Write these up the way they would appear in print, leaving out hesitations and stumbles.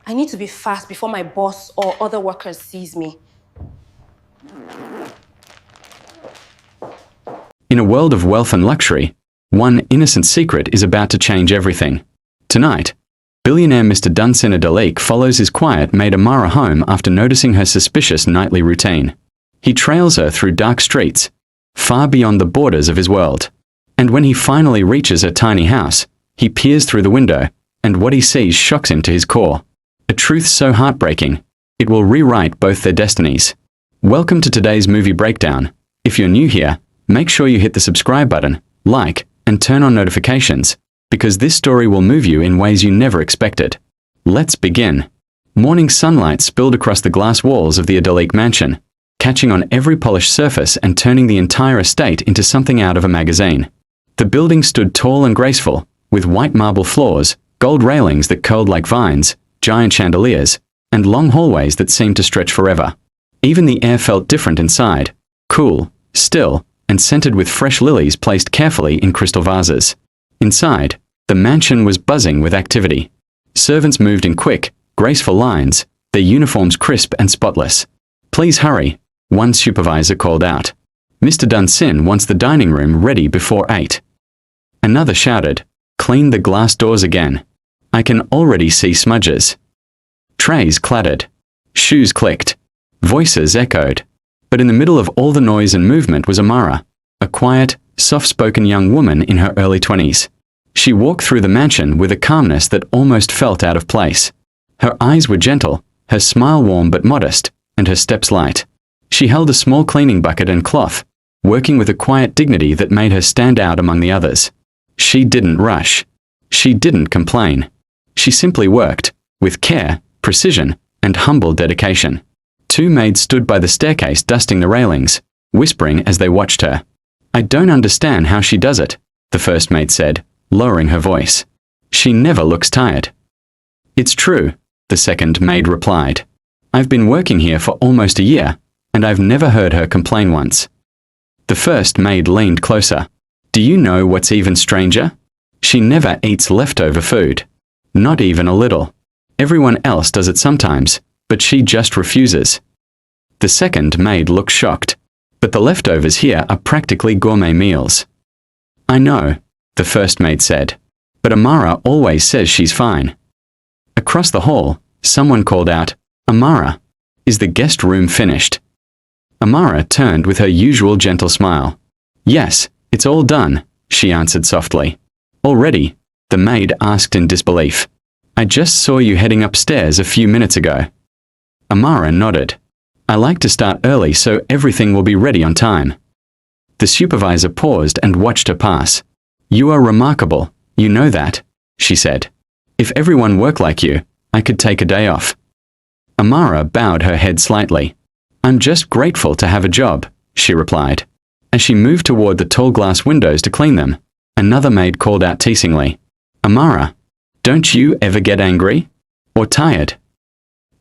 I need to be fast before my boss or other workers sees me. In a world of wealth and luxury, one innocent secret is about to change everything. Tonight, billionaire Mr. Dunsin follows his quiet maid Amara home after noticing her suspicious nightly routine. He trails her through dark streets, far beyond the borders of his world. And when he finally reaches her tiny house, he peers through the window, and what he sees shocks him to his core. A truth so heartbreaking, it will rewrite both their destinies. Welcome to today's movie breakdown. If you're new here, make sure you hit the subscribe button, like, and turn on notifications, because this story will move you in ways you never expected. Let's begin. Morning sunlight spilled across the glass walls of the idyllic mansion, catching on every polished surface and turning the entire estate into something out of a magazine. The building stood tall and graceful, with white marble floors, gold railings that curled like vines, giant chandeliers, and long hallways that seemed to stretch forever. Even the air felt different inside, cool, still, and scented with fresh lilies placed carefully in crystal vases. Inside, the mansion was buzzing with activity. Servants moved in quick, graceful lines, their uniforms crisp and spotless. "Please hurry," one supervisor called out. "Mr. Dunsin wants the dining room ready before 8. Another shouted, "Clean the glass doors again. I can already see smudges." Trays clattered. Shoes clicked. Voices echoed. But in the middle of all the noise and movement was Amara, a quiet, soft-spoken young woman in her early 20s. She walked through the mansion with a calmness that almost felt out of place. Her eyes were gentle, her smile warm but modest, and her steps light. She held a small cleaning bucket and cloth, working with a quiet dignity that made her stand out among the others. She didn't rush. She didn't complain. She simply worked, with care, precision, and humble dedication. Two maids stood by the staircase dusting the railings, whispering as they watched her. "I don't understand how she does it," the first maid said, lowering her voice. "She never looks tired." "It's true," the second maid replied. "I've been working here for almost a year, and I've never heard her complain once." The first maid leaned closer. "Do you know what's even stranger? She never eats leftover food. Not even a little. Everyone else does it sometimes, but she just refuses." The second maid looked shocked. "But the leftovers here are practically gourmet meals." "I know," the first maid said. "But Amara always says she's fine." Across the hall, someone called out, "Amara, is the guest room finished?" Amara turned with her usual gentle smile. "Yes, it's all done," she answered softly. "Already?" the maid asked in disbelief. "I just saw you heading upstairs a few minutes ago." Amara nodded. "I like to start early so everything will be ready on time." The supervisor paused and watched her pass. "You are remarkable, you know that," she said. "If everyone worked like you, I could take a day off." Amara bowed her head slightly. "I'm just grateful to have a job," she replied. As she moved toward the tall glass windows to clean them, another maid called out teasingly, "Amara, don't you ever get angry? Or tired?"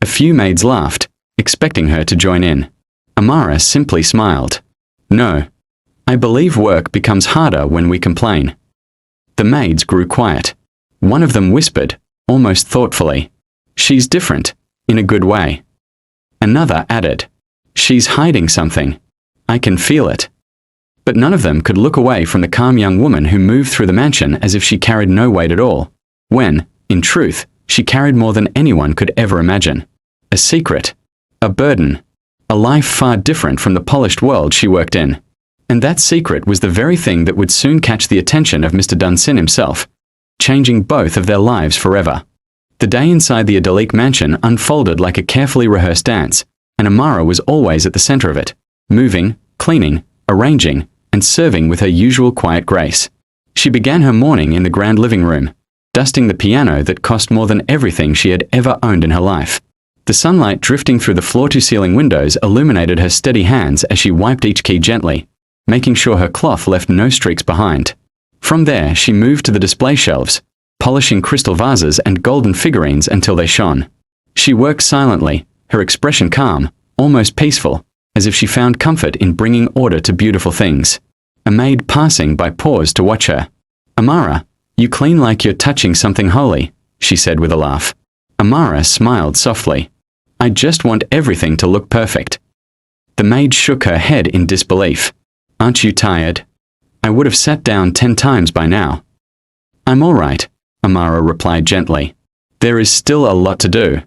A few maids laughed, expecting her to join in. Amara simply smiled. "No. I believe work becomes harder when we complain." The maids grew quiet. One of them whispered, almost thoughtfully, "She's different, in a good way." Another added, "She's hiding something. I can feel it." But none of them could look away from the calm young woman who moved through the mansion as if she carried no weight at all, when, in truth, she carried more than anyone could ever imagine. A secret, a burden, a life far different from the polished world she worked in. And that secret was the very thing that would soon catch the attention of Mr. Dunsin himself, changing both of their lives forever. The day inside the idyllic mansion unfolded like a carefully rehearsed dance, and Amara was always at the center of it, moving, cleaning, arranging, and serving with her usual quiet grace. She began her morning in the grand living room, dusting the piano that cost more than everything she had ever owned in her life. The sunlight drifting through the floor-to-ceiling windows illuminated her steady hands as she wiped each key gently, making sure her cloth left no streaks behind. From there, she moved to the display shelves, polishing crystal vases and golden figurines until they shone. She worked silently, her expression calm, almost peaceful, as if she found comfort in bringing order to beautiful things. A maid passing by paused to watch her. "Amara, you clean like you're touching something holy," she said with a laugh. Amara smiled softly. I just want everything to look perfect. The maid shook her head in disbelief. Aren't you tired? I would have sat down 10 times by now. I'm all right, Amara replied gently. There is still a lot to do.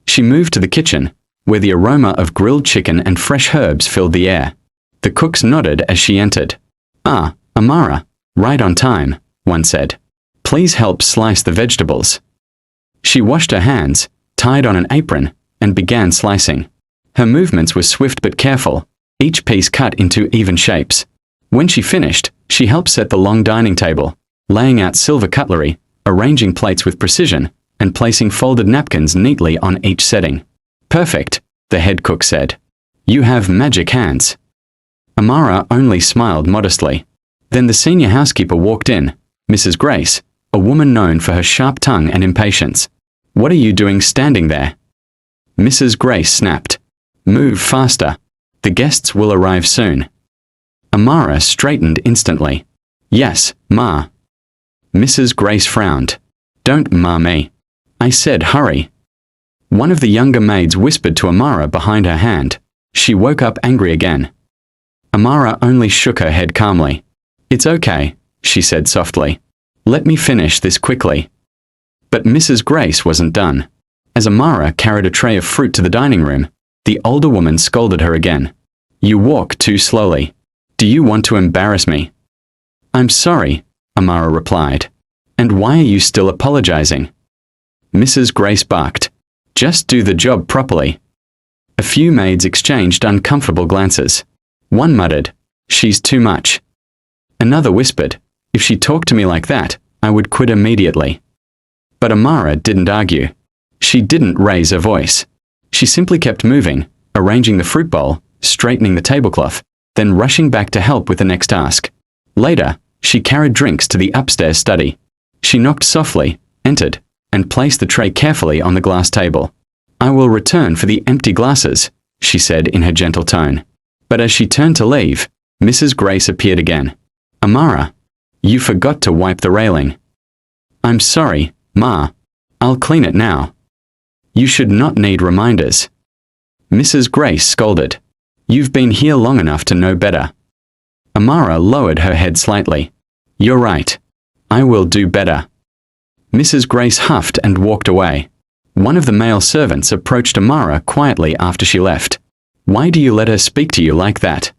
She moved to the kitchen, where the aroma of grilled chicken and fresh herbs filled the air. The cooks nodded as she entered. Ah, Amara, right on time, one said. Please help slice the vegetables. She washed her hands, tied on an apron, and began slicing. Her movements were swift but careful, each piece cut into even shapes. When she finished, she helped set the long dining table, laying out silver cutlery, arranging plates with precision, and placing folded napkins neatly on each setting. Perfect, the head cook said. You have magic hands. Amara only smiled modestly. Then the senior housekeeper walked in, Mrs. Grace, a woman known for her sharp tongue and impatience. What are you doing standing there? Mrs. Grace snapped. Move faster. The guests will arrive soon. Amara straightened instantly. Yes, Ma. Mrs. Grace frowned. Don't ma me. I said hurry. One of the younger maids whispered to Amara behind her hand. She woke up angry again. Amara only shook her head calmly. It's okay, she said softly. Let me finish this quickly. But Mrs. Grace wasn't done. As Amara carried a tray of fruit to the dining room, the older woman scolded her again. You walk too slowly. Do you want to embarrass me? I'm sorry, Amara replied. And why are you still apologizing? Mrs. Grace barked. Just do the job properly. A few maids exchanged uncomfortable glances. One muttered, She's too much. Another whispered, If she talked to me like that, I would quit immediately. But Amara didn't argue. She didn't raise her voice. She simply kept moving, arranging the fruit bowl, straightening the tablecloth, then rushing back to help with the next task. Later, she carried drinks to the upstairs study. She knocked softly, entered, and placed the tray carefully on the glass table. I will return for the empty glasses, she said in her gentle tone. But as she turned to leave, Mrs. Grace appeared again. Amara, you forgot to wipe the railing. I'm sorry, Ma. I'll clean it now. You should not need reminders. Mrs. Grace scolded. You've been here long enough to know better. Amara lowered her head slightly. You're right. I will do better. Mrs. Grace huffed and walked away. One of the male servants approached Amara quietly after she left. Why do you let her speak to you like that?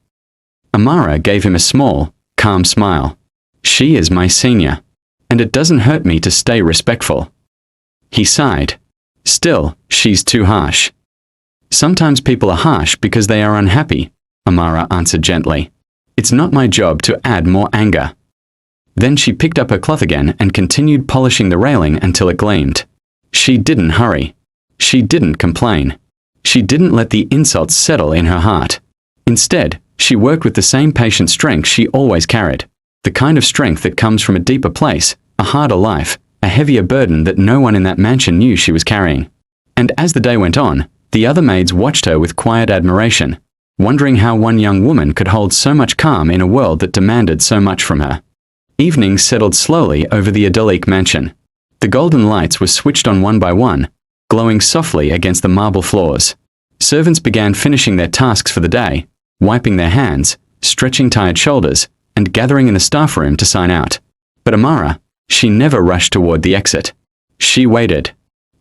Amara gave him a small, calm smile. She is my senior, and it doesn't hurt me to stay respectful. He sighed. Still, she's too harsh. Sometimes people are harsh because they are unhappy, Amara answered gently. It's not my job to add more anger. Then she picked up her cloth again and continued polishing the railing until it gleamed. She didn't hurry. She didn't complain. She didn't let the insults settle in her heart. Instead, she worked with the same patient strength she always carried, the kind of strength that comes from a deeper place, a harder life, a heavier burden that no one in that mansion knew she was carrying. And as the day went on, the other maids watched her with quiet admiration, wondering how one young woman could hold so much calm in a world that demanded so much from her. Evening settled slowly over the idyllic mansion. The golden lights were switched on one by one, glowing softly against the marble floors. Servants began finishing their tasks for the day, wiping their hands, stretching tired shoulders, and gathering in the staff room to sign out. But Amara, she never rushed toward the exit. She waited.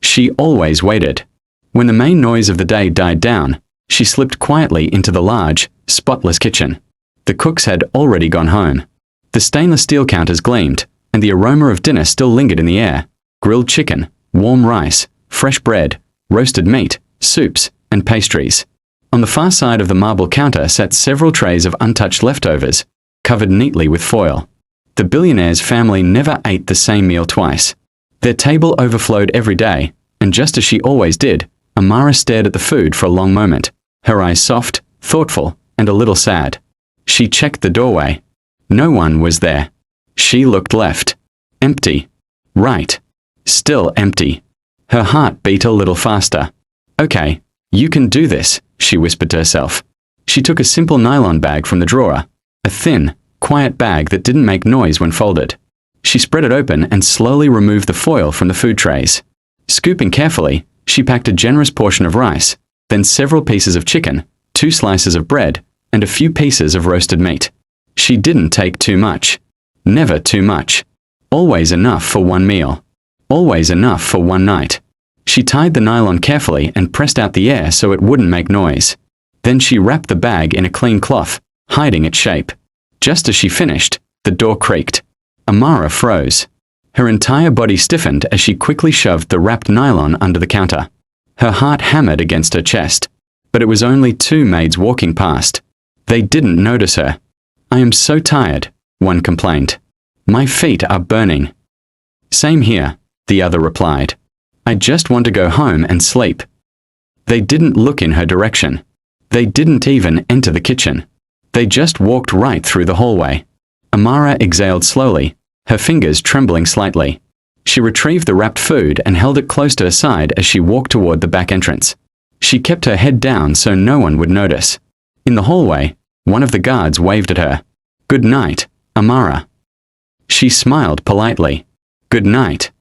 She always waited. When the main noise of the day died down, she slipped quietly into the large, spotless kitchen. The cooks had already gone home. The stainless steel counters gleamed, and the aroma of dinner still lingered in the air. Grilled chicken, warm rice, fresh bread, roasted meat, soups, and pastries. On the far side of the marble counter sat several trays of untouched leftovers, covered neatly with foil. The billionaire's family never ate the same meal twice. Their table overflowed every day, and just as she always did, Amara stared at the food for a long moment, her eyes soft, thoughtful, and a little sad. She checked the doorway. No one was there. She looked left. Empty. Right. Still empty. Her heart beat a little faster. Okay, you can do this, she whispered to herself. She took a simple nylon bag from the drawer, a thin, quiet bag that didn't make noise when folded. She spread it open and slowly removed the foil from the food trays. Scooping carefully, she packed a generous portion of rice, then several pieces of chicken, 2 slices of bread, and a few pieces of roasted meat. She didn't take too much. Never too much. Always enough for one meal. Always enough for one night. She tied the nylon carefully and pressed out the air so it wouldn't make noise. Then she wrapped the bag in a clean cloth, hiding its shape. Just as she finished, the door creaked. Amara froze. Her entire body stiffened as she quickly shoved the wrapped nylon under the counter. Her heart hammered against her chest. But it was only 2 maids walking past. They didn't notice her. "I am so tired," one complained. "My feet are burning." "Same here," the other replied. "I just want to go home and sleep." They didn't look in her direction. They didn't even enter the kitchen. They just walked right through the hallway. Amara exhaled slowly, her fingers trembling slightly. She retrieved the wrapped food and held it close to her side as she walked toward the back entrance. She kept her head down so no one would notice. In the hallway, one of the guards waved at her. "Good night, Amara." She smiled politely. "Good night."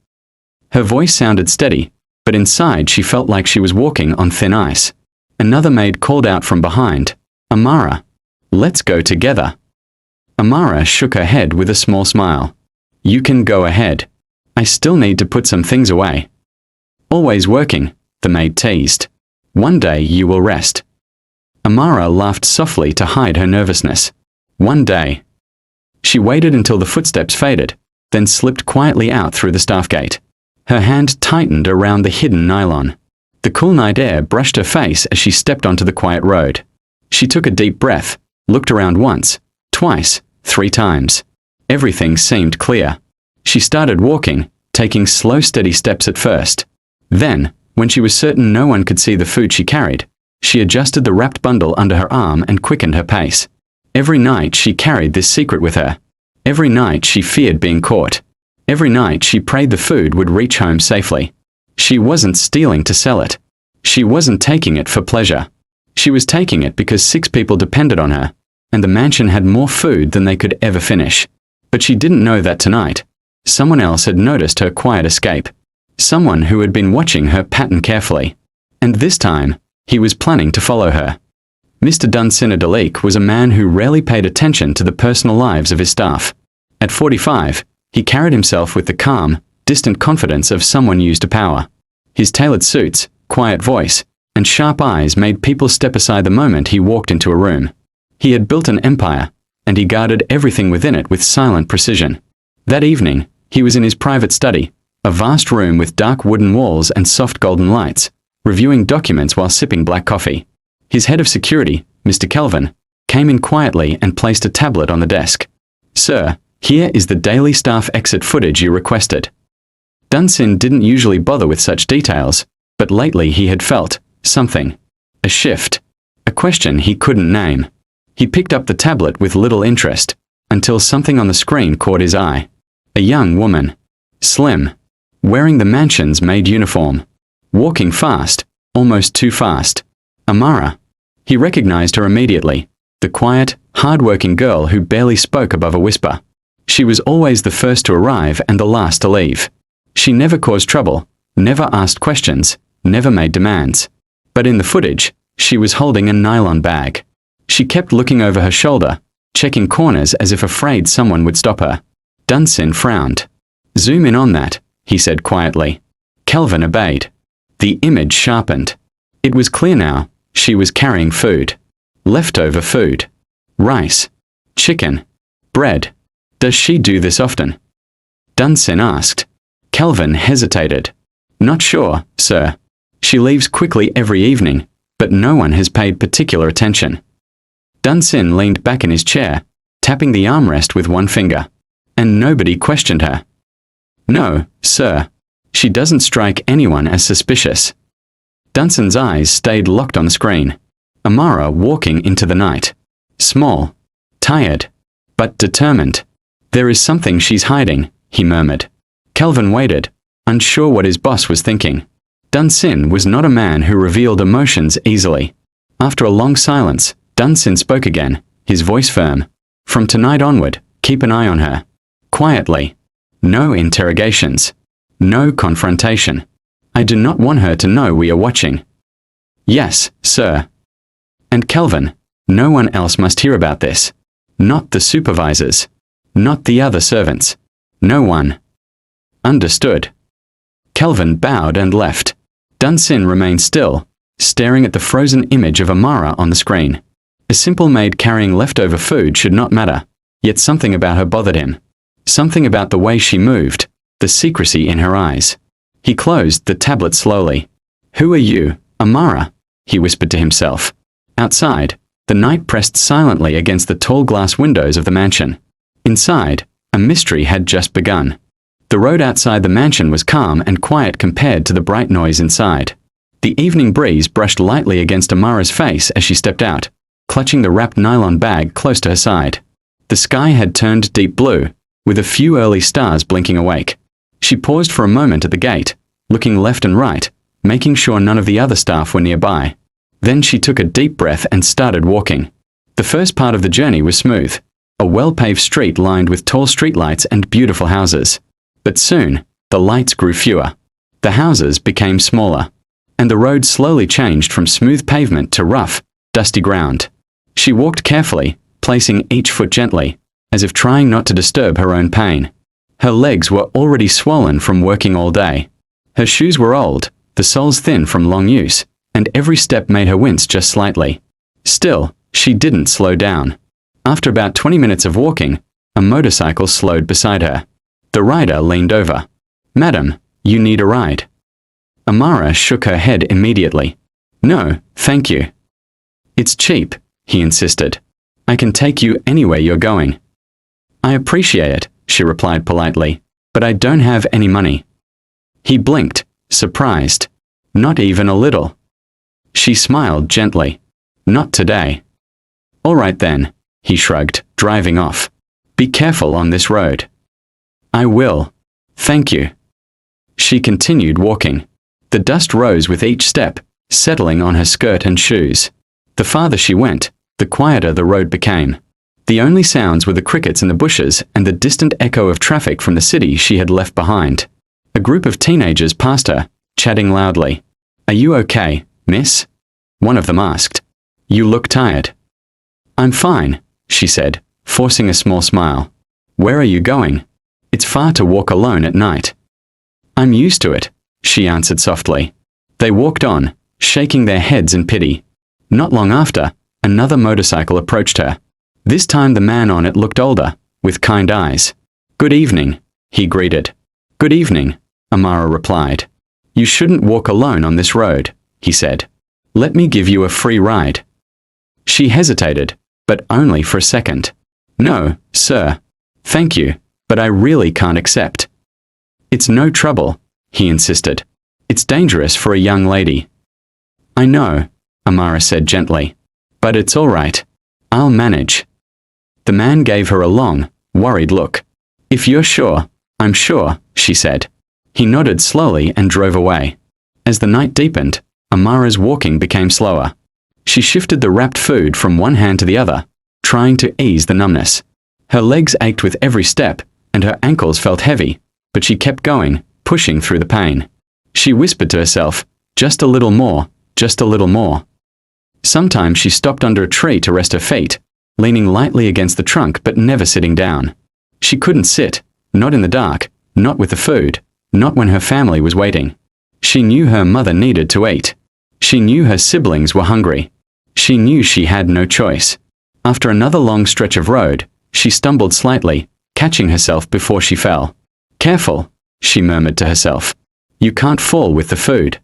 Her voice sounded steady, but inside she felt like she was walking on thin ice. Another maid called out from behind, "Amara, let's go together." Amara shook her head with a small smile. "You can go ahead. I still need to put some things away." "Always working," the maid teased. "One day you will rest." Amara laughed softly to hide her nervousness. One day. She waited until the footsteps faded, then slipped quietly out through the staff gate. Her hand tightened around the hidden nylon. The cool night air brushed her face as she stepped onto the quiet road. She took a deep breath, looked around once, twice, 3 times. Everything seemed clear. She started walking, taking slow, steady steps at first. Then, when she was certain no one could see the food she carried, she adjusted the wrapped bundle under her arm and quickened her pace. Every night she carried this secret with her. Every night she feared being caught. Every night she prayed the food would reach home safely. She wasn't stealing to sell it. She wasn't taking it for pleasure. She was taking it because 6 people depended on her, and the mansion had more food than they could ever finish. But she didn't know that tonight. Someone else had noticed her quiet escape. Someone who had been watching her pattern carefully. And this time, he was planning to follow her. Mr. Dunsin was a man who rarely paid attention to the personal lives of his staff. At 45, he carried himself with the calm, distant confidence of someone used to power. His tailored suits, quiet voice, and sharp eyes made people step aside the moment he walked into a room. He had built an empire, and he guarded everything within it with silent precision. That evening, he was in his private study, a vast room with dark wooden walls and soft golden lights, reviewing documents while sipping black coffee. His head of security, Mr. Kelvin, came in quietly and placed a tablet on the desk. "Sir, here is the daily staff exit footage you requested." Dunsin didn't usually bother with such details, but lately he had felt something. A shift. A question he couldn't name. He picked up the tablet with little interest, until something on the screen caught his eye. A young woman. Slim. Wearing the mansion's maid uniform. Walking fast, almost too fast. Amara. He recognized her immediately. The quiet, hard-working girl who barely spoke above a whisper. She was always the first to arrive and the last to leave. She never caused trouble, never asked questions, never made demands. But in the footage, she was holding a nylon bag. She kept looking over her shoulder, checking corners as if afraid someone would stop her. Dunsin frowned. "Zoom in on that," he said quietly. Kelvin obeyed. The image sharpened. It was clear now. She was carrying food. Leftover food. Rice. Chicken. Bread. "Does she do this often?" Dunsin asked. Kelvin hesitated. "Not sure, sir. She leaves quickly every evening, but no one has paid particular attention." Dunsin leaned back in his chair, tapping the armrest with one finger. And nobody questioned her. "No, sir. She doesn't strike anyone as suspicious." Dunsin's eyes stayed locked on the screen. Amara walking into the night. Small. Tired. But determined. "There is something she's hiding," he murmured. Kelvin waited, unsure what his boss was thinking. Dunsin was not a man who revealed emotions easily. After a long silence, Dunsin spoke again, his voice firm. "From tonight onward, keep an eye on her. Quietly. No interrogations. No confrontation. I do not want her to know we are watching. Yes, sir. And Kelvin, no one else must hear about this. Not the supervisors. Not the other servants. No one. Understood. Kelvin bowed and left. Dunsin remained still, staring at the frozen image of Amara on the screen. A simple maid carrying leftover food should not matter, yet something about her bothered him. Something about the way she moved, the secrecy in her eyes. He closed the tablet slowly. Who are you, Amara? He whispered to himself. Outside, the night pressed silently against the tall glass windows of the mansion. Inside, a mystery had just begun. The road outside the mansion was calm and quiet compared to the bright noise inside. The evening breeze brushed lightly against Amara's face as she stepped out, clutching the wrapped nylon bag close to her side. The sky had turned deep blue, with a few early stars blinking awake. She paused for a moment at the gate, looking left and right, making sure none of the other staff were nearby. Then she took a deep breath and started walking. The first part of the journey was smooth, a well-paved street lined with tall streetlights and beautiful houses. But soon, the lights grew fewer. The houses became smaller, and the road slowly changed from smooth pavement to rough, dusty ground. She walked carefully, placing each foot gently, as if trying not to disturb her own pain. Her legs were already swollen from working all day. Her shoes were old, the soles thin from long use, and every step made her wince just slightly. Still, she didn't slow down. After about 20 minutes of walking, a motorcycle slowed beside her. The rider leaned over. Madam, you need a ride. Amara shook her head immediately. No, thank you. It's cheap, he insisted. I can take you anywhere you're going. I appreciate it, she replied politely, but I don't have any money. He blinked, surprised. Not even a little. She smiled gently. Not today. All right then, he shrugged, driving off. Be careful on this road. I will. Thank you. She continued walking. The dust rose with each step, settling on her skirt and shoes. The farther she went, the quieter the road became. The only sounds were the crickets in the bushes and the distant echo of traffic from the city she had left behind. A group of teenagers passed her, chatting loudly. Are you okay, miss? One of them asked. You look tired. I'm fine, she said, forcing a small smile. Where are you going? It's far to walk alone at night. I'm used to it, she answered softly. They walked on, shaking their heads in pity. Not long after, another motorcycle approached her. This time the man on it looked older, with kind eyes. Good evening, he greeted. Good evening, Amara replied. You shouldn't walk alone on this road, he said. Let me give you a free ride. She hesitated, but only for a second. No, sir. Thank you, but I really can't accept. It's no trouble, he insisted. It's dangerous for a young lady. I know, Amara said gently. But it's all right. I'll manage. The man gave her a long, worried look. If you're sure, I'm sure, she said. He nodded slowly and drove away. As the night deepened, Amara's walking became slower. She shifted the wrapped food from one hand to the other, trying to ease the numbness. Her legs ached with every step, and her ankles felt heavy, but she kept going, pushing through the pain. She whispered to herself, just a little more, just a little more. Sometimes she stopped under a tree to rest her feet, leaning lightly against the trunk but never sitting down. She couldn't sit, not in the dark, not with the food, not when her family was waiting. She knew her mother needed to eat. She knew her siblings were hungry. She knew she had no choice. After another long stretch of road, she stumbled slightly, catching herself before she fell. Careful, she murmured to herself. You can't fall with the food.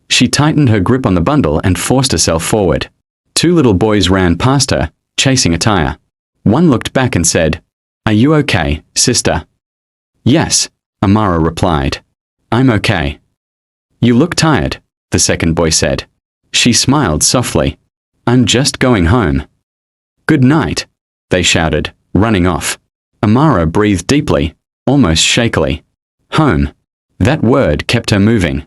She tightened her grip on the bundle and forced herself forward. Two little boys ran past her, chasing a tire. One looked back and said, Are you okay, sister? Yes, Amara replied. I'm okay. You look tired, the second boy said. She smiled softly. I'm just going home. Good night, they shouted, running off. Amara breathed deeply, almost shakily. Home. That word kept her moving.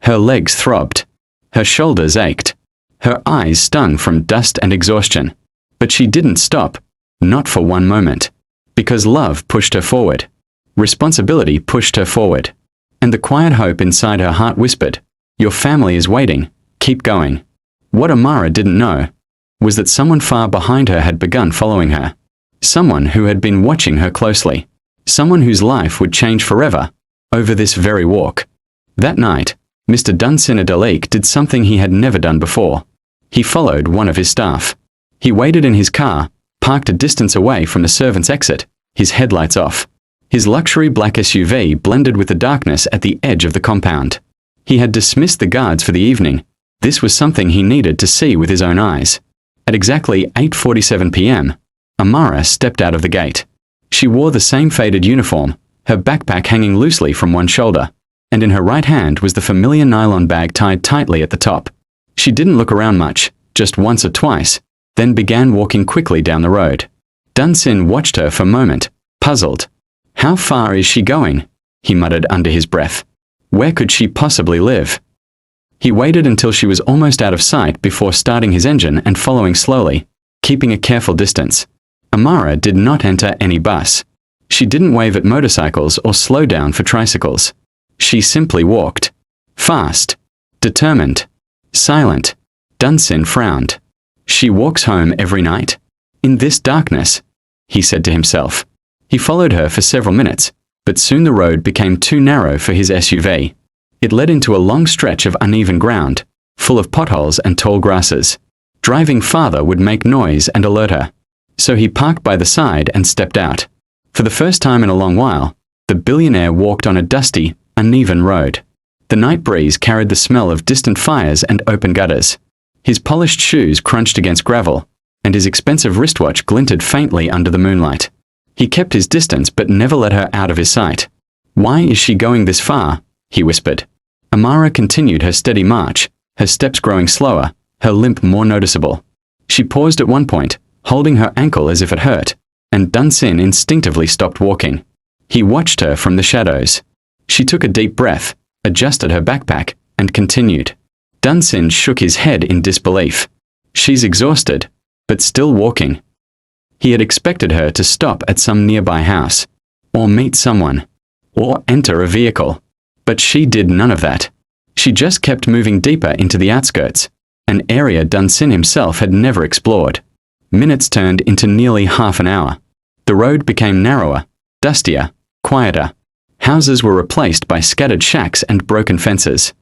Her legs throbbed. Her shoulders ached. Her eyes stung from dust and exhaustion. But she didn't stop, not for one moment. Because love pushed her forward. Responsibility pushed her forward. And the quiet hope inside her heart whispered, "Your family is waiting. Keep going." What Amara didn't know was that someone far behind her had begun following her. Someone who had been watching her closely. Someone whose life would change forever over this very walk. That night, Mr. Dunsin did something he had never done before. He followed one of his staff. He waited in his car, parked a distance away from the servant's exit, his headlights off. His luxury black SUV blended with the darkness at the edge of the compound. He had dismissed the guards for the evening. This was something he needed to see with his own eyes. At exactly 8:47 p.m., Amara stepped out of the gate. She wore the same faded uniform, her backpack hanging loosely from one shoulder, and in her right hand was the familiar nylon bag tied tightly at the top. She didn't look around much, just once or twice, then began walking quickly down the road. Dunsin watched her for a moment, puzzled. "How far is she going?" he muttered under his breath. "Where could she possibly live?" He waited until she was almost out of sight before starting his engine and following slowly, keeping a careful distance. Amara did not enter any bus. She didn't wave at motorcycles or slow down for tricycles. She simply walked. Fast. Determined. Silent. Dunsin frowned. "She walks home every night? In this darkness?" he said to himself. He followed her for several minutes, but soon the road became too narrow for his SUV. It led into a long stretch of uneven ground, full of potholes and tall grasses. Driving farther would make noise and alert her. So he parked by the side and stepped out. For the first time in a long while, the billionaire walked on a dusty, uneven road. The night breeze carried the smell of distant fires and open gutters. His polished shoes crunched against gravel, and his expensive wristwatch glinted faintly under the moonlight. He kept his distance but never let her out of his sight. "Why is she going this far?" he whispered. Amara continued her steady march, her steps growing slower, her limp more noticeable. She paused at one point, holding her ankle as if it hurt, and Dunsin instinctively stopped walking. He watched her from the shadows. She took a deep breath, adjusted her backpack, and continued. Dunsin shook his head in disbelief. She's exhausted, but still walking. He had expected her to stop at some nearby house, or meet someone, or enter a vehicle. But she did none of that. She just kept moving deeper into the outskirts, an area Dunsin himself had never explored. Minutes turned into nearly half an hour. The road became narrower, dustier, quieter. Houses were replaced by scattered shacks and broken fences.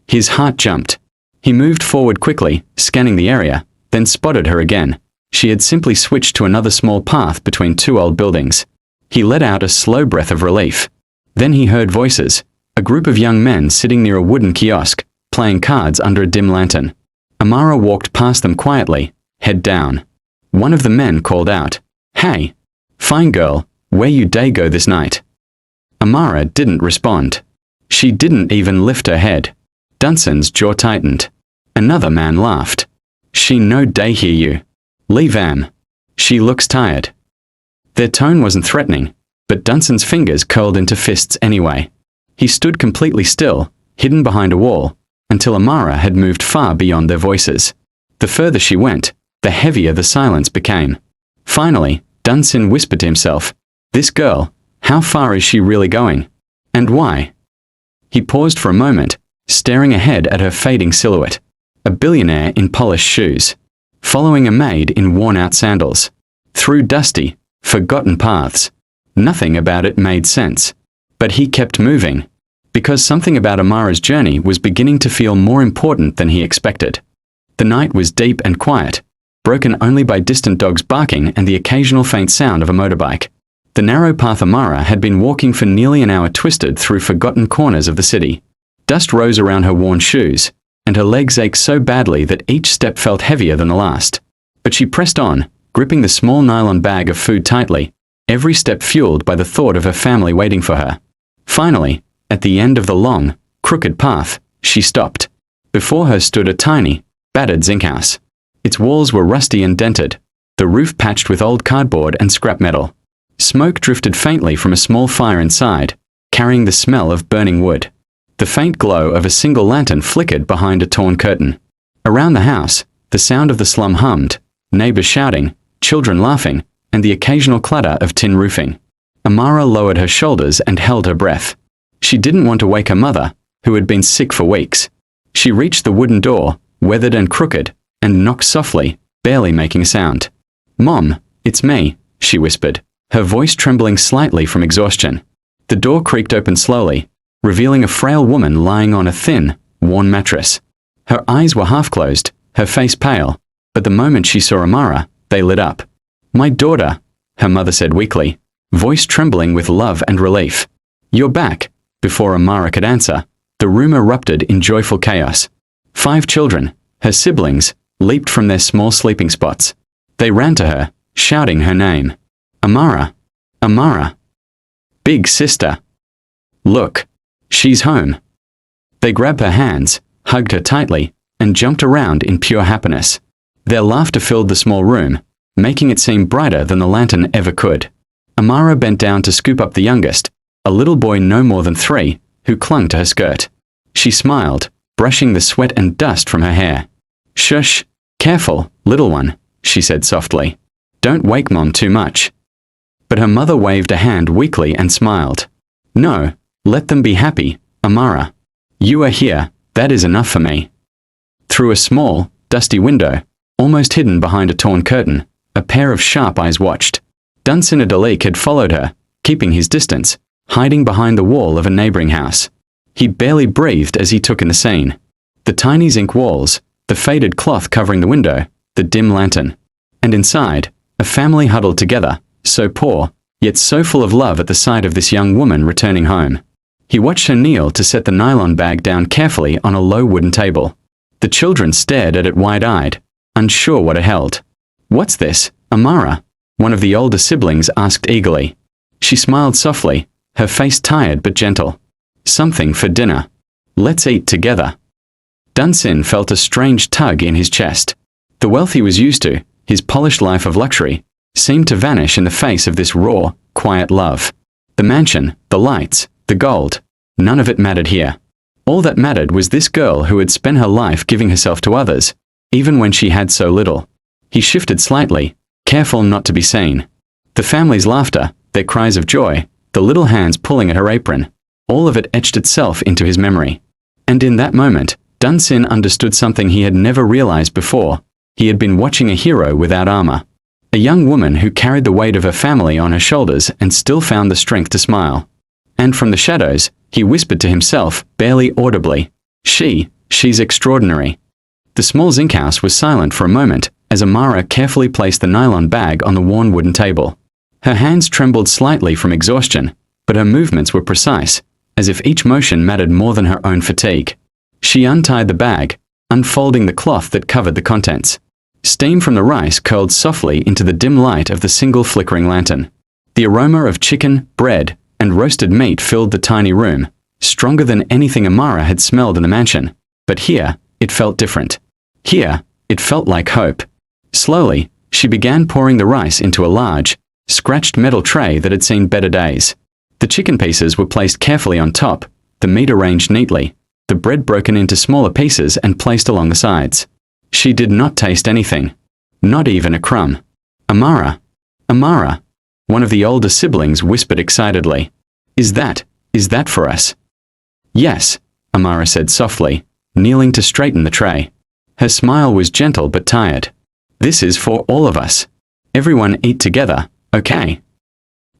His heart jumped. He moved forward quickly, scanning the area, then spotted her again. She had simply switched to another small path between two old buildings. He let out a slow breath of relief. Then he heard voices, a group of young men sitting near a wooden kiosk, playing cards under a dim lantern. Amara walked past them quietly, head down. One of the men called out, "Hey, fine girl, where you day go this night?" Amara didn't respond. She didn't even lift her head. Dunsin's jaw tightened. Another man laughed. "She no day hear you. Leave am. She looks tired." Their tone wasn't threatening, but Dunsin's fingers curled into fists anyway. He stood completely still, hidden behind a wall, until Amara had moved far beyond their voices. The further she went, the heavier the silence became. Finally, Dunsin whispered to himself, "This girl, how far is she really going? And why?" He paused for a moment, staring ahead at her fading silhouette. A billionaire in polished shoes, following a maid in worn-out sandals, through dusty, forgotten paths. Nothing about it made sense. But he kept moving, because something about Amara's journey was beginning to feel more important than he expected. The night was deep and quiet, broken only by distant dogs barking and the occasional faint sound of a motorbike. The narrow path Amara had been walking for nearly an hour twisted through forgotten corners of the city. Dust rose around her worn shoes, and her legs ached so badly that each step felt heavier than the last. But she pressed on, gripping the small nylon bag of food tightly, every step fueled by the thought of her family waiting for her. Finally, at the end of the long, crooked path, she stopped. Before her stood a tiny, battered zinc house. Its walls were rusty and dented, the roof patched with old cardboard and scrap metal. Smoke drifted faintly from a small fire inside, carrying the smell of burning wood. The faint glow of a single lantern flickered behind a torn curtain. Around the house, the sound of the slum hummed, neighbors shouting, children laughing, and the occasional clatter of tin roofing. Amara lowered her shoulders and held her breath. She didn't want to wake her mother, who had been sick for weeks. She reached the wooden door, weathered and crooked, and knocked softly, barely making a sound. "Mom, it's me," she whispered, her voice trembling slightly from exhaustion. The door creaked open slowly, revealing a frail woman lying on a thin, worn mattress. Her eyes were half closed, her face pale, but the moment she saw Amara, they lit up. "My daughter," her mother said weakly, voice trembling with love and relief. "You're back." Before Amara could answer, the room erupted in joyful chaos. 5 children, her siblings, leaped from their small sleeping spots. They ran to her, shouting her name. "Amara! Amara! Big sister! Look! She's home!" They grabbed her hands, hugged her tightly, and jumped around in pure happiness. Their laughter filled the small room, making it seem brighter than the lantern ever could. Amara bent down to scoop up the youngest, a little boy no more than 3, who clung to her skirt. She smiled, brushing the sweat and dust from her hair. "Shush, careful, little one," she said softly. "Don't wake Mom too much." But her mother waved a hand weakly and smiled. "No, let them be happy, Amara. You are here, that is enough for me." Through a small, dusty window, almost hidden behind a torn curtain, a pair of sharp eyes watched. Dunsin had followed her, keeping his distance, hiding behind the wall of a neighboring house. He barely breathed as he took in the scene. The tiny zinc walls, the faded cloth covering the window, the dim lantern. And inside, a family huddled together, so poor, yet so full of love at the sight of this young woman returning home. He watched her kneel to set the nylon bag down carefully on a low wooden table. The children stared at it wide-eyed, unsure what it held. "What's this, Amara?" one of the older siblings asked eagerly. She smiled softly, her face tired but gentle. "Something for dinner. Let's eat together." Dunsin felt a strange tug in his chest. The wealth he was used to, his polished life of luxury, seemed to vanish in the face of this raw, quiet love. The mansion, the lights, the gold, none of it mattered here. All that mattered was this girl who had spent her life giving herself to others, even when she had so little. He shifted slightly, careful not to be seen. The family's laughter, their cries of joy, the little hands pulling at her apron, all of it etched itself into his memory. And in that moment, Dunsin understood something he had never realized before. He had been watching a hero without armor. A young woman who carried the weight of her family on her shoulders and still found the strength to smile. And from the shadows, he whispered to himself, barely audibly, she's extraordinary." The small zinc house was silent for a moment as Amara carefully placed the nylon bag on the worn wooden table. Her hands trembled slightly from exhaustion, but her movements were precise, as if each motion mattered more than her own fatigue. She untied the bag, unfolding the cloth that covered the contents. Steam from the rice curled softly into the dim light of the single flickering lantern. The aroma of chicken, bread, and roasted meat filled the tiny room, stronger than anything Amara had smelled in the mansion. But here, it felt different. Here, it felt like hope. Slowly, she began pouring the rice into a large, scratched metal tray that had seen better days. The chicken pieces were placed carefully on top, the meat arranged neatly, the bread broken into smaller pieces and placed along the sides. She did not taste anything. Not even a crumb. "Amara! Amara!" one of the older siblings whispered excitedly. Is that for us?" "Yes," Amara said softly, kneeling to straighten the tray. Her smile was gentle but tired. "This is for all of us. Everyone eat together, okay?"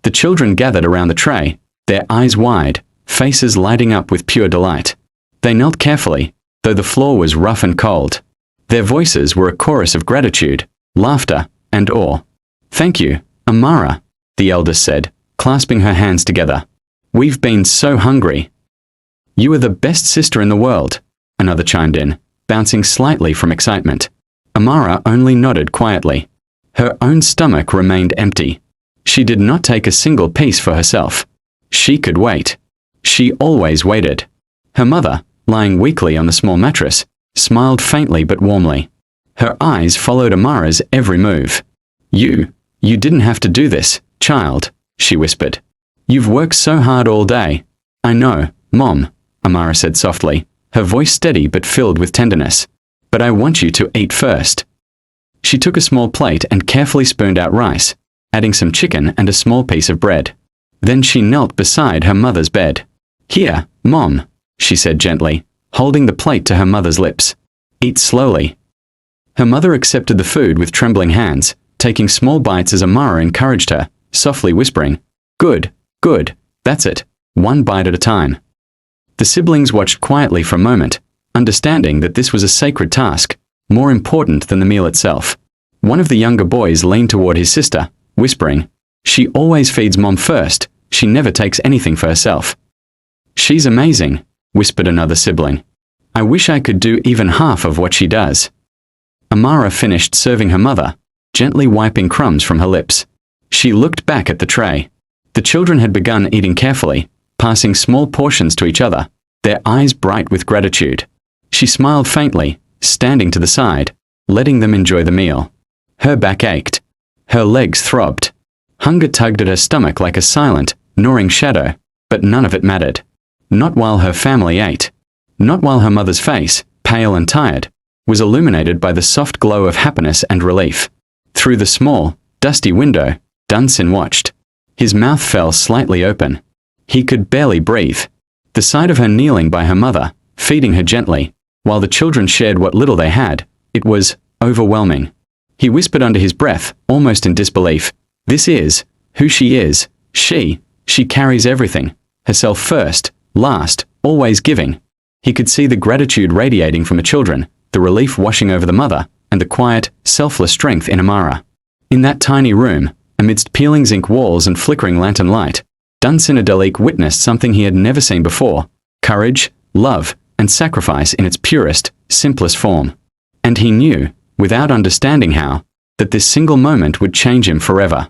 The children gathered around the tray, their eyes wide, faces lighting up with pure delight. They knelt carefully, though the floor was rough and cold. Their voices were a chorus of gratitude, laughter, and awe. "Thank you, Amara," the eldest said, clasping her hands together. "We've been so hungry." "You are the best sister in the world," another chimed in, bouncing slightly from excitement. Amara only nodded quietly. Her own stomach remained empty. She did not take a single piece for herself. She could wait. She always waited. Her mother, lying weakly on the small mattress, smiled faintly but warmly. Her eyes followed Amara's every move. You didn't have to do this, child," she whispered. You've worked so hard all day. I know, Mom, Amara said softly, her voice steady but filled with tenderness. But I want you to eat first. She took a small plate and carefully spooned out rice, adding some chicken and a small piece of bread. Then she knelt beside her mother's bed. Here, Mom, she said gently, holding the plate to her mother's lips. Eat slowly. Her mother accepted the food with trembling hands, taking small bites as Amara encouraged her, softly whispering, Good, good, that's it, one bite at a time. The siblings watched quietly for a moment, understanding that this was a sacred task, more important than the meal itself. One of the younger boys leaned toward his sister, whispering, She always feeds Mom first, she never takes anything for herself. She's amazing, whispered another sibling. I wish I could do even half of what she does. Amara finished serving her mother, gently wiping crumbs from her lips. She looked back at the tray. The children had begun eating carefully, passing small portions to each other, their eyes bright with gratitude. She smiled faintly, standing to the side, letting them enjoy the meal. Her back ached. Her legs throbbed. Hunger tugged at her stomach like a silent, gnawing shadow, but none of it mattered. Not while her family ate. Not while her mother's face, pale and tired, was illuminated by the soft glow of happiness and relief. Through the small, dusty window, Dunsin watched. His mouth fell slightly open. He could barely breathe. The sight of her kneeling by her mother, feeding her gently, while the children shared what little they had, it was overwhelming. He whispered under his breath, almost in disbelief, This is who she is. She carries everything. Herself first, last, always giving. He could see the gratitude radiating from the children, the relief washing over the mother, and the quiet, selfless strength in Amara. In that tiny room, amidst peeling zinc walls and flickering lantern light, Dunsin witnessed something he had never seen before: courage, love, and sacrifice in its purest, simplest form. And he knew, without understanding how, that this single moment would change him forever.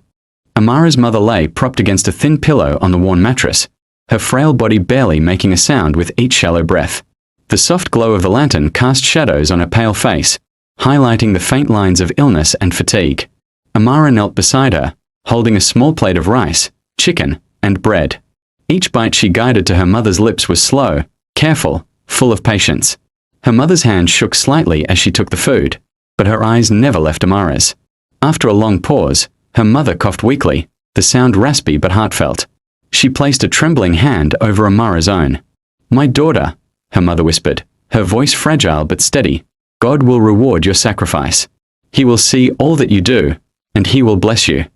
Amara's mother lay propped against a thin pillow on the worn mattress, her frail body barely making a sound with each shallow breath. The soft glow of the lantern cast shadows on her pale face, highlighting the faint lines of illness and fatigue. Amara knelt beside her, holding a small plate of rice, chicken, and bread. Each bite she guided to her mother's lips was slow, careful, full of patience. Her mother's hand shook slightly as she took the food, but her eyes never left Amara's. After a long pause, her mother coughed weakly, the sound raspy but heartfelt. She placed a trembling hand over Amara's own. My daughter, her mother whispered, her voice fragile but steady, God will reward your sacrifice. He will see all that you do, and he will bless you.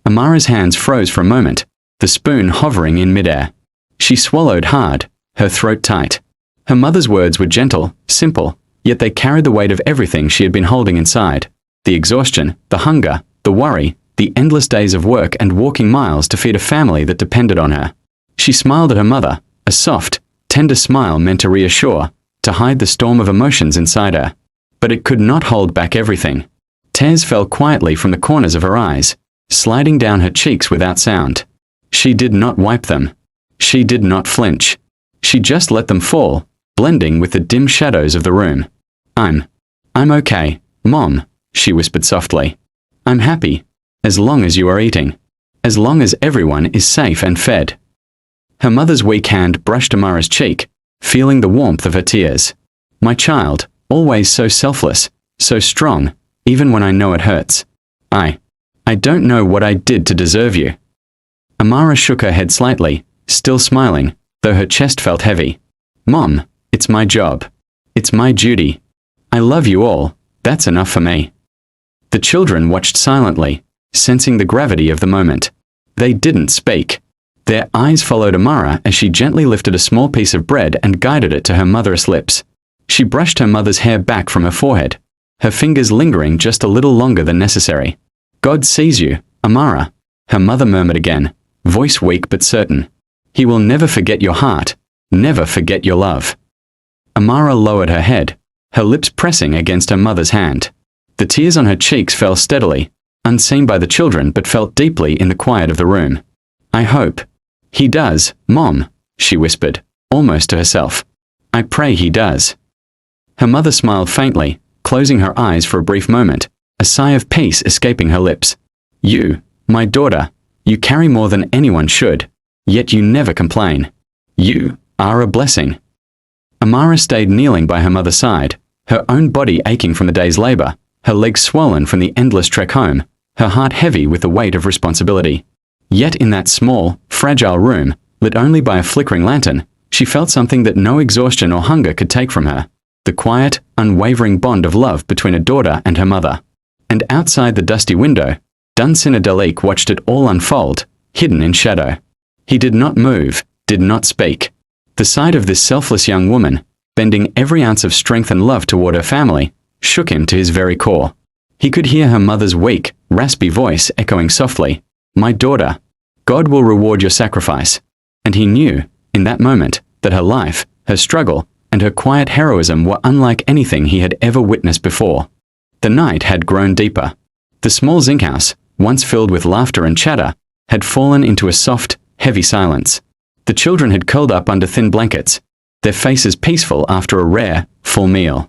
Amara's hands froze for a moment, the spoon hovering in midair. She swallowed hard, her throat tight. Her mother's words were gentle, simple, yet they carried the weight of everything she had been holding inside. The exhaustion, the hunger, the worry, the endless days of work and walking miles to feed a family that depended on her. She smiled at her mother, a soft, tender smile meant to reassure, to hide the storm of emotions inside her. But it could not hold back everything. Tears fell quietly from the corners of her eyes, sliding down her cheeks without sound. She did not wipe them. She did not flinch. She just let them fall, blending with the dim shadows of the room. I'm okay, Mom, she whispered softly. I'm happy, as long as you are eating. As long as everyone is safe and fed. Her mother's weak hand brushed Amara's cheek, feeling the warmth of her tears. My child, always so selfless, so strong, even when I know it hurts. I don't know what I did to deserve you. Amara shook her head slightly, still smiling, though her chest felt heavy. Mom, it's my job. It's my duty. I love you all, that's enough for me. The children watched silently, sensing the gravity of the moment. They didn't speak. Their eyes followed Amara as she gently lifted a small piece of bread and guided it to her mother's lips. She brushed her mother's hair back from her forehead, her fingers lingering just a little longer than necessary. God sees you, Amara, her mother murmured again, voice weak but certain. He will never forget your heart, never forget your love. Amara lowered her head, her lips pressing against her mother's hand. The tears on her cheeks fell steadily, unseen by the children but felt deeply in the quiet of the room. I hope. He does, Mom, she whispered, almost to herself. I pray he does. Her mother smiled faintly, closing her eyes for a brief moment, a sigh of peace escaping her lips. You, my daughter, You carry more than anyone should, yet you never complain. You are a blessing." Amara stayed kneeling by her mother's side, her own body aching from a day's labor, her legs swollen from the endless trek home, her heart heavy with the weight of responsibility. Yet in that small, fragile room, lit only by a flickering lantern, she felt something that no exhaustion or hunger could take from her: the quiet, unwavering bond of love between a daughter and her mother. And outside the dusty window, Dunsin watched it all unfold, hidden in shadow. He did not move, did not speak. The sight of this selfless young woman, bending every ounce of strength and love toward her family, shook him to his very core. He could hear her mother's weak, raspy voice echoing softly, "My daughter, God will reward your sacrifice." And he knew, in that moment, that her life, her struggle, and her quiet heroism were unlike anything he had ever witnessed before. The night had grown deeper. The small zinc house, once filled with laughter and chatter, had fallen into a soft, heavy silence. The children had curled up under thin blankets, their faces peaceful after a rare, full meal.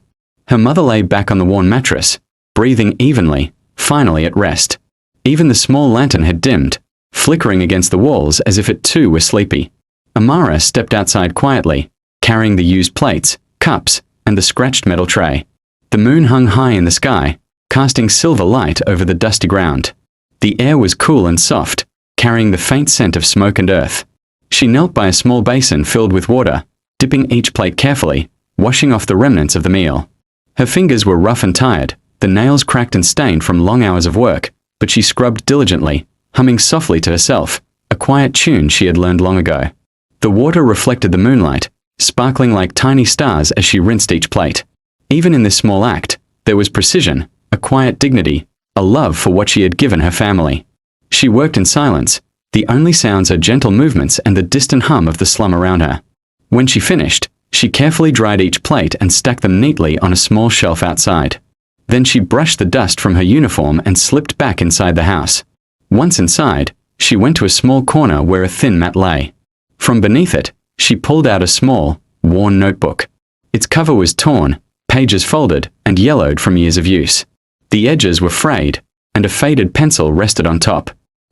Her mother lay back on the worn mattress, breathing evenly, finally at rest. Even the small lantern had dimmed, flickering against the walls as if it too were sleepy. Amara stepped outside quietly, carrying the used plates, cups, and the scratched metal tray. The moon hung high in the sky, casting silver light over the dusty ground. The air was cool and soft, carrying the faint scent of smoke and earth. She knelt by a small basin filled with water, dipping each plate carefully, washing off the remnants of the meal. Her fingers were rough and tired, the nails cracked and stained from long hours of work, but she scrubbed diligently, humming softly to herself, a quiet tune she had learned long ago. The water reflected the moonlight, sparkling like tiny stars as she rinsed each plate. Even in this small act, there was precision, a quiet dignity, a love for what she had given her family. She worked in silence, the only sounds her gentle movements and the distant hum of the slum around her. When she finished, she carefully dried each plate and stacked them neatly on a small shelf outside. Then she brushed the dust from her uniform and slipped back inside the house. Once inside, she went to a small corner where a thin mat lay. From beneath it, she pulled out a small, worn notebook. Its cover was torn, pages folded, and yellowed from years of use. The edges were frayed, and a faded pencil rested on top.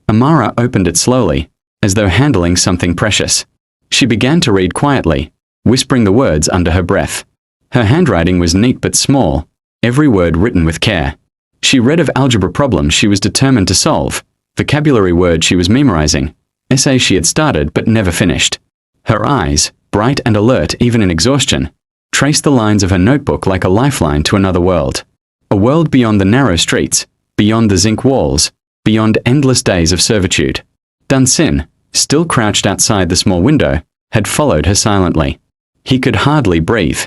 Amara opened it slowly, as though handling something precious. She began to read quietly, whispering the words under her breath. Her handwriting was neat but small, every word written with care. She read of algebra problems she was determined to solve, vocabulary words she was memorizing, essays she had started but never finished. Her eyes, bright and alert even in exhaustion, traced the lines of her notebook like a lifeline to another world. A world beyond the narrow streets, beyond the zinc walls, beyond endless days of servitude. Dunsin, still crouched outside the small window, had followed her silently. He could hardly breathe.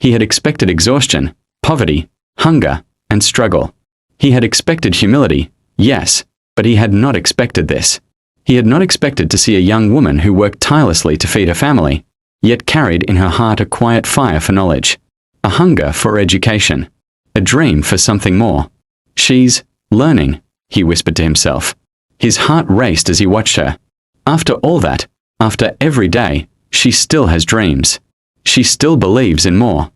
He had expected exhaustion, poverty, hunger, and struggle. He had expected humility, yes, but he had not expected this. He had not expected to see a young woman who worked tirelessly to feed her family, yet carried in her heart a quiet fire for knowledge, a hunger for education, a dream for something more. "She's learning," he whispered to himself. His heart raced as he watched her. After all that, after every day, she still has dreams. She still believes in more.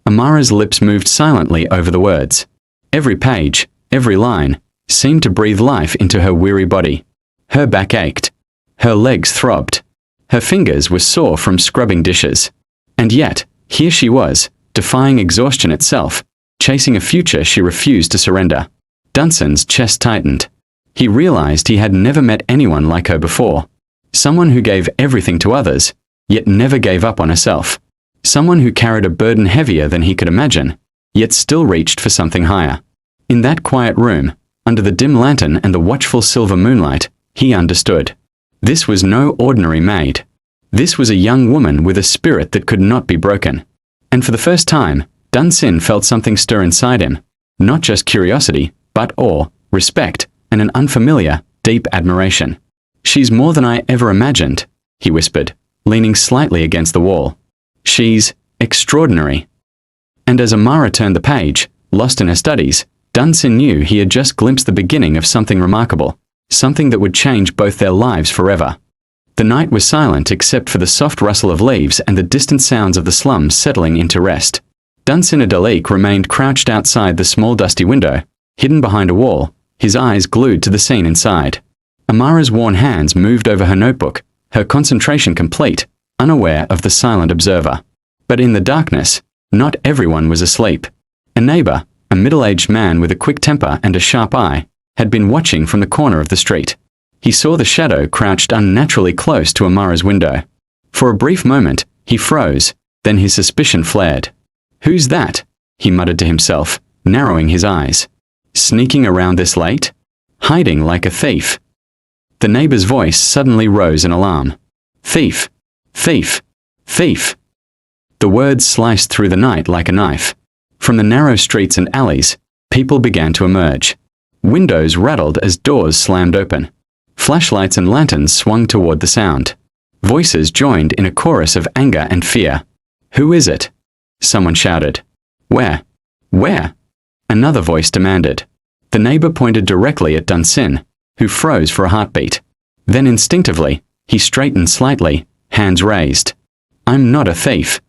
Amara's lips moved silently over the words. Every page, every line, seemed to breathe life into her weary body. Her back ached. Her legs throbbed. Her fingers were sore from scrubbing dishes. And yet, here she was, defying exhaustion itself, chasing a future she refused to surrender. Dunsin's chest tightened. He realized he had never met anyone like her before. Someone who gave everything to others, yet never gave up on herself. Someone who carried a burden heavier than he could imagine, yet still reached for something higher. In that quiet room, under the dim lantern and the watchful silver moonlight, he understood. This was no ordinary maid. This was a young woman with a spirit that could not be broken. And for the first time, Dunsin felt something stir inside him, not just curiosity, but awe, respect, and an unfamiliar, deep admiration. "She's more than I ever imagined," he whispered, leaning slightly against the wall. "She's extraordinary." And as Amara turned the page, lost in her studies, Dunsin knew he had just glimpsed the beginning of something remarkable, something that would change both their lives forever. The night was silent except for the soft rustle of leaves and the distant sounds of the slums settling into rest. Dunsin remained crouched outside the small dusty window, hidden behind a wall, his eyes glued to the scene inside. Amara's worn hands moved over her notebook, her concentration complete, unaware of the silent observer. But in the darkness, not everyone was asleep. A neighbor, a middle-aged man with a quick temper and a sharp eye, had been watching from the corner of the street. He saw the shadow crouched unnaturally close to Amara's window. For a brief moment, he froze, then his suspicion flared. "Who's that?" he muttered to himself, narrowing his eyes. "Sneaking around this late? Hiding like a thief?" The neighbor's voice suddenly rose in alarm. "Thief! Thief! Thief!" The words sliced through the night like a knife. From the narrow streets and alleys, people began to emerge. Windows rattled as doors slammed open. Flashlights and lanterns swung toward the sound. Voices joined in a chorus of anger and fear. "Who is it?" someone shouted. "Where? Where?" another voice demanded. The neighbor pointed directly at Dunsin, who froze for a heartbeat. Then instinctively, he straightened slightly, hands raised. "I'm not a thief.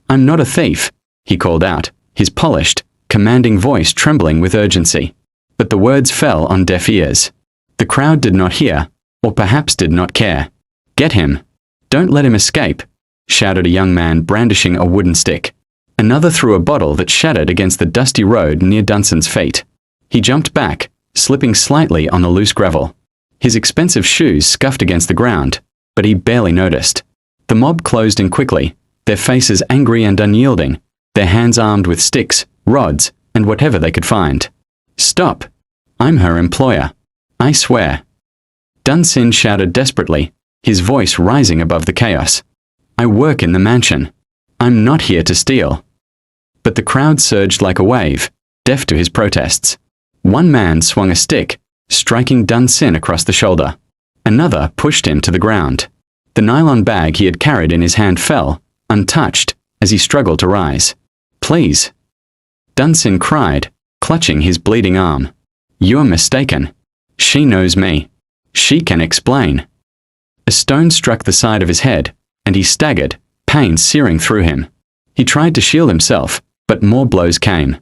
I'm not a thief," he called out, his polished, commanding voice trembling with urgency. But the words fell on deaf ears. The crowd did not hear, or perhaps did not care. "Get him! Don't let him escape!" shouted a young man brandishing a wooden stick. Another threw a bottle that shattered against the dusty road near Dunsin's feet. He jumped back, slipping slightly on the loose gravel. His expensive shoes scuffed against the ground, but he barely noticed. The mob closed in quickly, their faces angry and unyielding, their hands armed with sticks, rods, and whatever they could find. "Stop! I'm her employer. I swear." Dunsin shouted desperately, his voice rising above the chaos. "I work in the mansion. I'm not here to steal." But the crowd surged like a wave, deaf to his protests. One man swung a stick, striking Dunsin across the shoulder. Another pushed him to the ground. The nylon bag he had carried in his hand fell, untouched, as he struggled to rise. "Please!" Dunsin cried, clutching his bleeding arm. "You're mistaken. She knows me. She can explain." A stone struck the side of his head, and he staggered, pain searing through him. He tried to shield himself, but more blows came.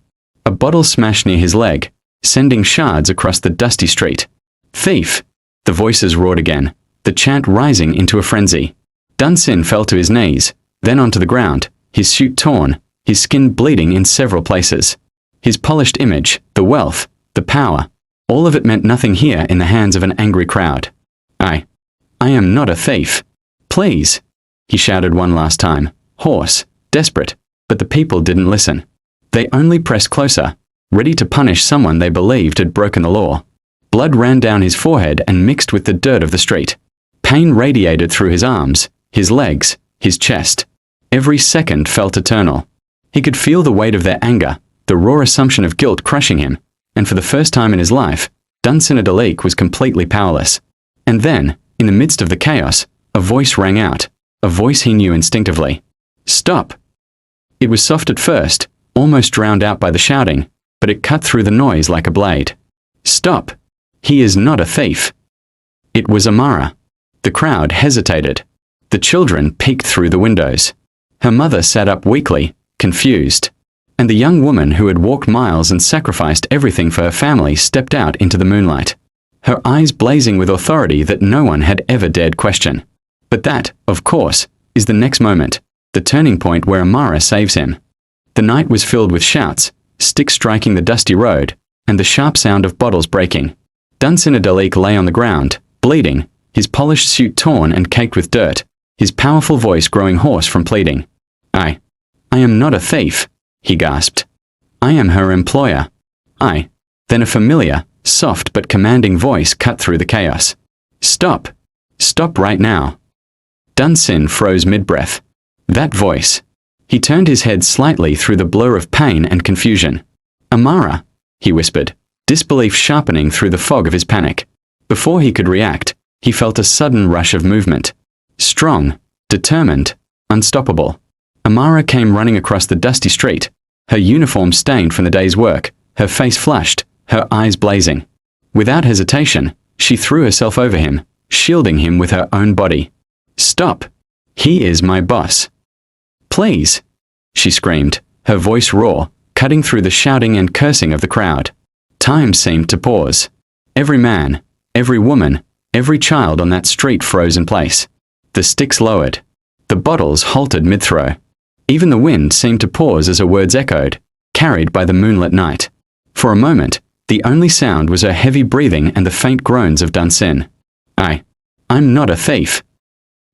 A bottle smashed near his leg, sending shards across the dusty street. "Thief!" The voices roared again, the chant rising into a frenzy. Dunsin fell to his knees, then onto the ground, his suit torn, his skin bleeding in several places. His polished image, the wealth, the power, all of it meant nothing here in the hands of an angry crowd. I am not a thief. Please!" he shouted one last time, hoarse, desperate, but the people didn't listen. They only pressed closer, ready to punish someone they believed had broken the law. Blood ran down his forehead and mixed with the dirt of the street. Pain radiated through his arms, his legs, his chest. Every second felt eternal. He could feel the weight of their anger, the raw assumption of guilt crushing him, and for the first time in his life, Dunsin was completely powerless. And then, in the midst of the chaos, a voice rang out, a voice he knew instinctively. "Stop!" It was soft at first, almost drowned out by the shouting, but it cut through the noise like a blade. "Stop! He is not a thief!" It was Amara. The crowd hesitated. The children peeked through the windows. Her mother sat up weakly, confused. And the young woman who had walked miles and sacrificed everything for her family stepped out into the moonlight, her eyes blazing with authority that no one had ever dared question. But that, of course, is the next moment, the turning point where Amara saves him. The night was filled with shouts, sticks striking the dusty road, and the sharp sound of bottles breaking. Dunsin lay on the ground, bleeding, his polished suit torn and caked with dirt, his powerful voice growing hoarse from pleading. I am not a thief," he gasped. "I am her employer." Then a familiar, soft but commanding voice cut through the chaos. "Stop! Stop right now!" Dunsin froze mid-breath. That voice. He turned his head slightly through the blur of pain and confusion. "Amara," he whispered, disbelief sharpening through the fog of his panic. Before he could react, he felt a sudden rush of movement. Strong, determined, unstoppable. Amara came running across the dusty street, her uniform stained from the day's work, her face flushed, her eyes blazing. Without hesitation, she threw herself over him, shielding him with her own body. "Stop! He is my boss." "Please!" she screamed, her voice raw, cutting through the shouting and cursing of the crowd. Time seemed to pause. Every man, every woman, Every child on that street froze in place. The sticks lowered. The bottles halted mid-throw. Even the wind seemed to pause as her words echoed, carried by the moonlit night. For a moment, the only sound was her heavy breathing and the faint groans of Dunsin. I'm not a thief.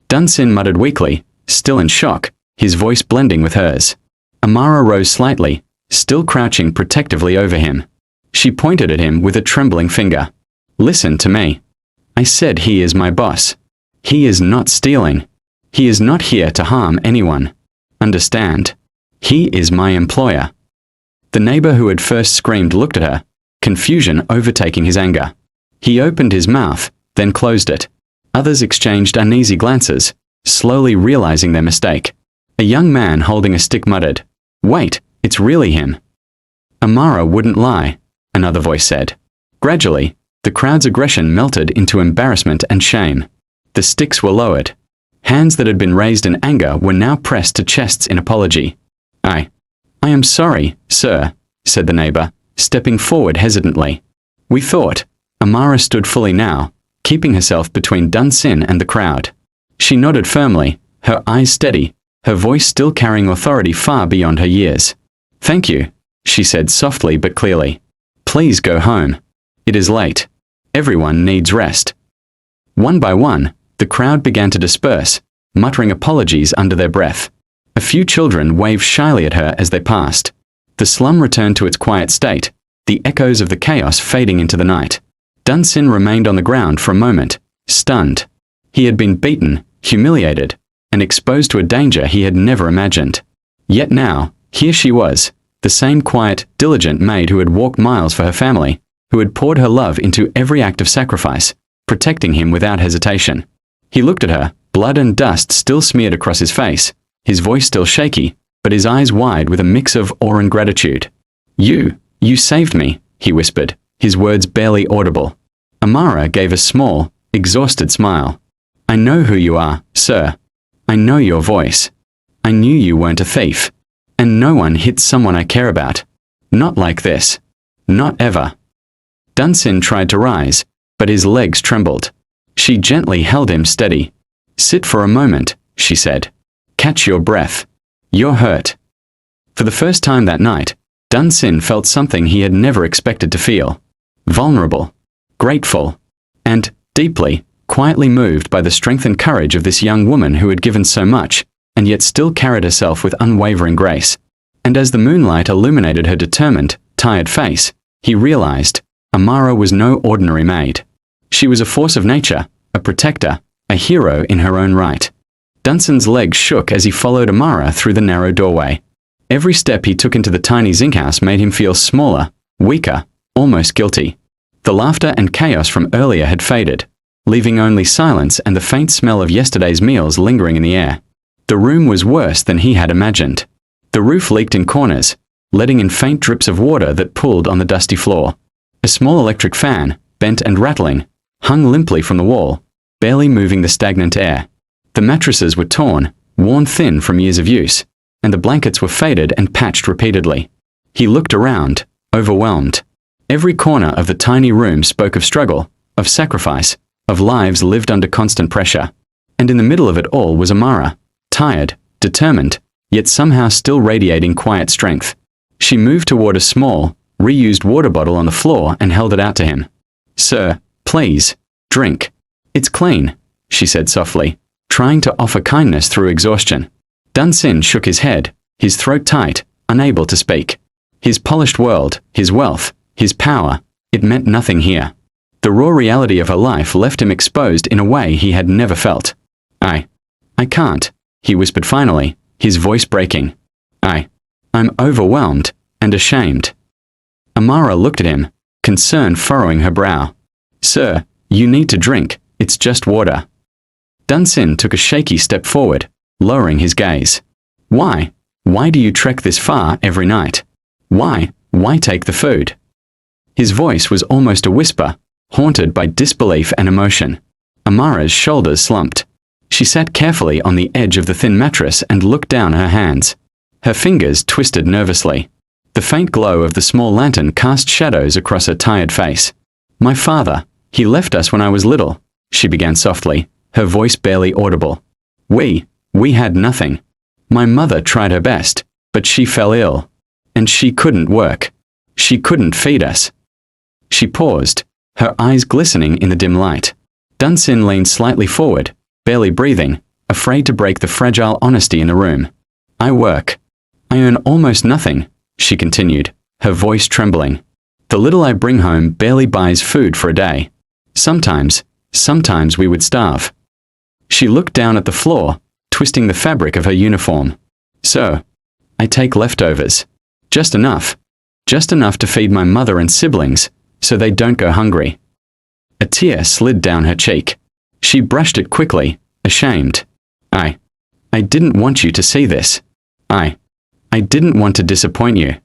Dunsin muttered weakly, still in shock, his voice blending with hers. Amara rose slightly, still crouching protectively over him. She pointed at him with a trembling finger. Listen to me. I said he is my boss. He is not stealing. He is not here to harm anyone. Understand? He is my employer. The neighbor who had first screamed looked at her, confusion overtaking his anger. He opened his mouth, then closed it. Others exchanged uneasy glances, slowly realizing their mistake. A young man holding a stick muttered, "Wait, it's really him." Amara wouldn't lie, another voice said. Gradually, the crowd's aggression melted into embarrassment and shame. The sticks were lowered. Hands that had been raised in anger were now pressed to chests in apology. I am sorry, sir, said the neighbor, stepping forward hesitantly. We thought. Amara stood fully now, keeping herself between Dunsin and the crowd. She nodded firmly, her eyes steady, her voice still carrying authority far beyond her years. Thank you, she said softly but clearly. Please go home. It is late. Everyone needs rest. One by one, the crowd began to disperse, muttering apologies under their breath. A few children waved shyly at her as they passed. The slum returned to its quiet state, the echoes of the chaos fading into the night. Dunsin remained on the ground for a moment, stunned. He had been beaten, humiliated, and exposed to a danger he had never imagined. Yet now, here she was, the same quiet, diligent maid who had walked miles for her family, who had poured her love into every act of sacrifice, protecting him without hesitation. He looked at her, blood and dust still smeared across his face, his voice still shaky, but his eyes wide with a mix of awe and gratitude. You saved me, he whispered, his words barely audible. Amara gave a small, exhausted smile. I know who you are, sir. I know your voice. I knew you weren't a thief. And no one hits someone I care about. Not like this. Not ever. Dunsin tried to rise, but his legs trembled. She gently held him steady. Sit for a moment, she said. Catch your breath. You're hurt. For the first time that night, Dunsin felt something he had never expected to feel. Vulnerable, grateful, and, deeply, quietly moved by the strength and courage of this young woman who had given so much, and yet still carried herself with unwavering grace. And as the moonlight illuminated her determined, tired face, he realized, Amara was no ordinary maid. She was a force of nature, a protector, a hero in her own right. Dunsin's legs shook as he followed Amara through the narrow doorway. Every step he took into the tiny zinc house made him feel smaller, weaker, almost guilty. The laughter and chaos from earlier had faded, leaving only silence and the faint smell of yesterday's meals lingering in the air. The room was worse than he had imagined. The roof leaked in corners, letting in faint drips of water that pooled on the dusty floor. A small electric fan, bent and rattling, hung limply from the wall, barely moving the stagnant air. The mattresses were torn, worn thin from years of use, and the blankets were faded and patched repeatedly. He looked around, overwhelmed. Every corner of the tiny room spoke of struggle, of sacrifice, of lives lived under constant pressure. And in the middle of it all was Amara, tired, determined, yet somehow still radiating quiet strength. She moved toward a small, reused water bottle on the floor and held it out to him. Sir, please, drink. It's clean, she said softly, trying to offer kindness through exhaustion. Dunsin shook his head, his throat tight, unable to speak. His polished world, his wealth, his power, it meant nothing here. The raw reality of her life left him exposed in a way he had never felt. I can't, he whispered finally, his voice breaking. I'm overwhelmed and ashamed. Amara looked at him, concern furrowing her brow. Sir, you need to drink, it's just water. Dunsin took a shaky step forward, lowering his gaze. Why? Why do you trek this far every night? Why take the food? His voice was almost a whisper, haunted by disbelief and emotion. Amara's shoulders slumped. She sat carefully on the edge of the thin mattress and looked down her hands. Her fingers twisted nervously. The faint glow of the small lantern cast shadows across her tired face. My father, he left us when I was little. she began softly, her voice barely audible. We had nothing. My mother tried her best, but she fell ill. And she couldn't work. She couldn't feed us. She paused, her eyes glistening in the dim light. Dunsin leaned slightly forward, barely breathing, afraid to break the fragile honesty in the room. I work. I earn almost nothing, she continued, her voice trembling. The little I bring home barely buys food for a day. Sometimes we would starve. She looked down at the floor, twisting the fabric of her uniform. So, I take leftovers. Just enough to feed my mother and siblings, so they don't go hungry. A tear slid down her cheek. She brushed it quickly, ashamed. I didn't want you to see this. I didn't want to disappoint you.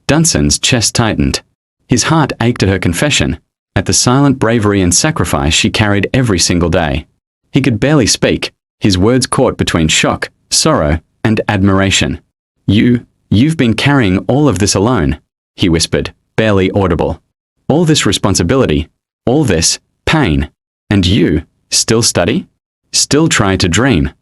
Dunsin's chest tightened. His heart ached at her confession, at the silent bravery and sacrifice she carried every single day. He could barely speak, his words caught between shock, sorrow, and admiration. You've been carrying all of this alone, he whispered, barely audible. All this responsibility, all this pain, and you still study? Still try to dream?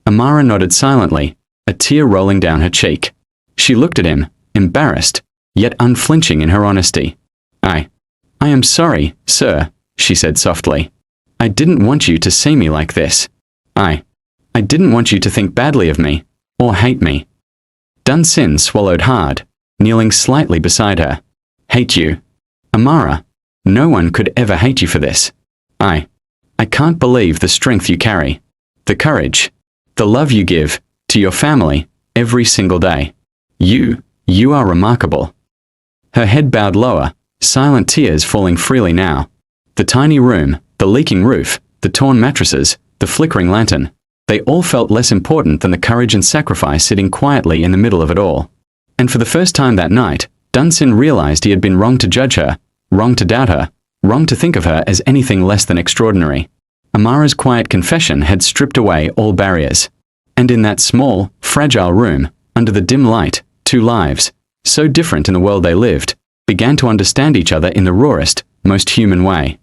Amara nodded silently, a tear rolling down her cheek. She looked at him, embarrassed, yet unflinching in her honesty. I am sorry, sir, she said softly. I didn't want you to see me like this. I didn't want you to think badly of me, or hate me. Dunsin swallowed hard, kneeling slightly beside her. Hate you? Amara, no one could ever hate you for this. I can't believe the strength you carry, the courage, the love you give to your family every single day. You are remarkable. Her head bowed lower, silent tears falling freely now. The tiny room, the leaking roof, the torn mattresses, the flickering lantern, they all felt less important than the courage and sacrifice sitting quietly in the middle of it all. And for the first time that night, Dunsin realized he had been wrong to judge her, wrong to doubt her, wrong to think of her as anything less than extraordinary. Amara's quiet confession had stripped away all barriers. And in that small, fragile room, under the dim light, two lives, so different in the world they lived, began to understand each other in the rawest, most human way.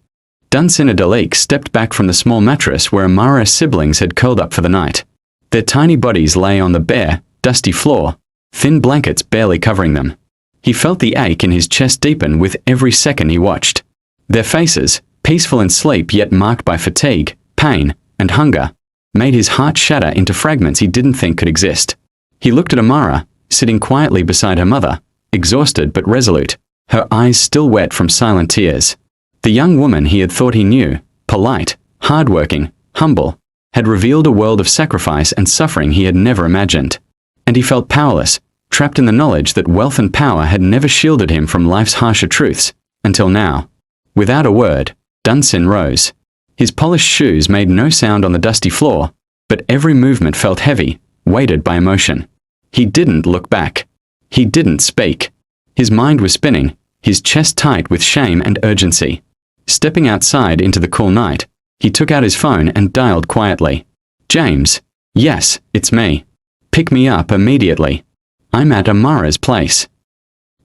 Dunsin stepped back from the small mattress where Amara's siblings had curled up for the night. Their tiny bodies lay on the bare, dusty floor, thin blankets barely covering them. He felt the ache in his chest deepen with every second he watched. Their faces, peaceful in sleep yet marked by fatigue, pain, and hunger, made his heart shatter into fragments he didn't think could exist. He looked at Amara, sitting quietly beside her mother, exhausted but resolute, her eyes still wet from silent tears. The young woman he had thought he knew, polite, hardworking, humble, had revealed a world of sacrifice and suffering he had never imagined. And he felt powerless, trapped in the knowledge that wealth and power had never shielded him from life's harsher truths, until now. Without a word, Dunsin rose. His polished shoes made no sound on the dusty floor, but every movement felt heavy, weighted by emotion. He didn't look back. He didn't speak. His mind was spinning, his chest tight with shame and urgency. Stepping outside into the cool night, he took out his phone and dialed quietly. James, yes, it's me. Pick me up immediately. I'm at Amara's place.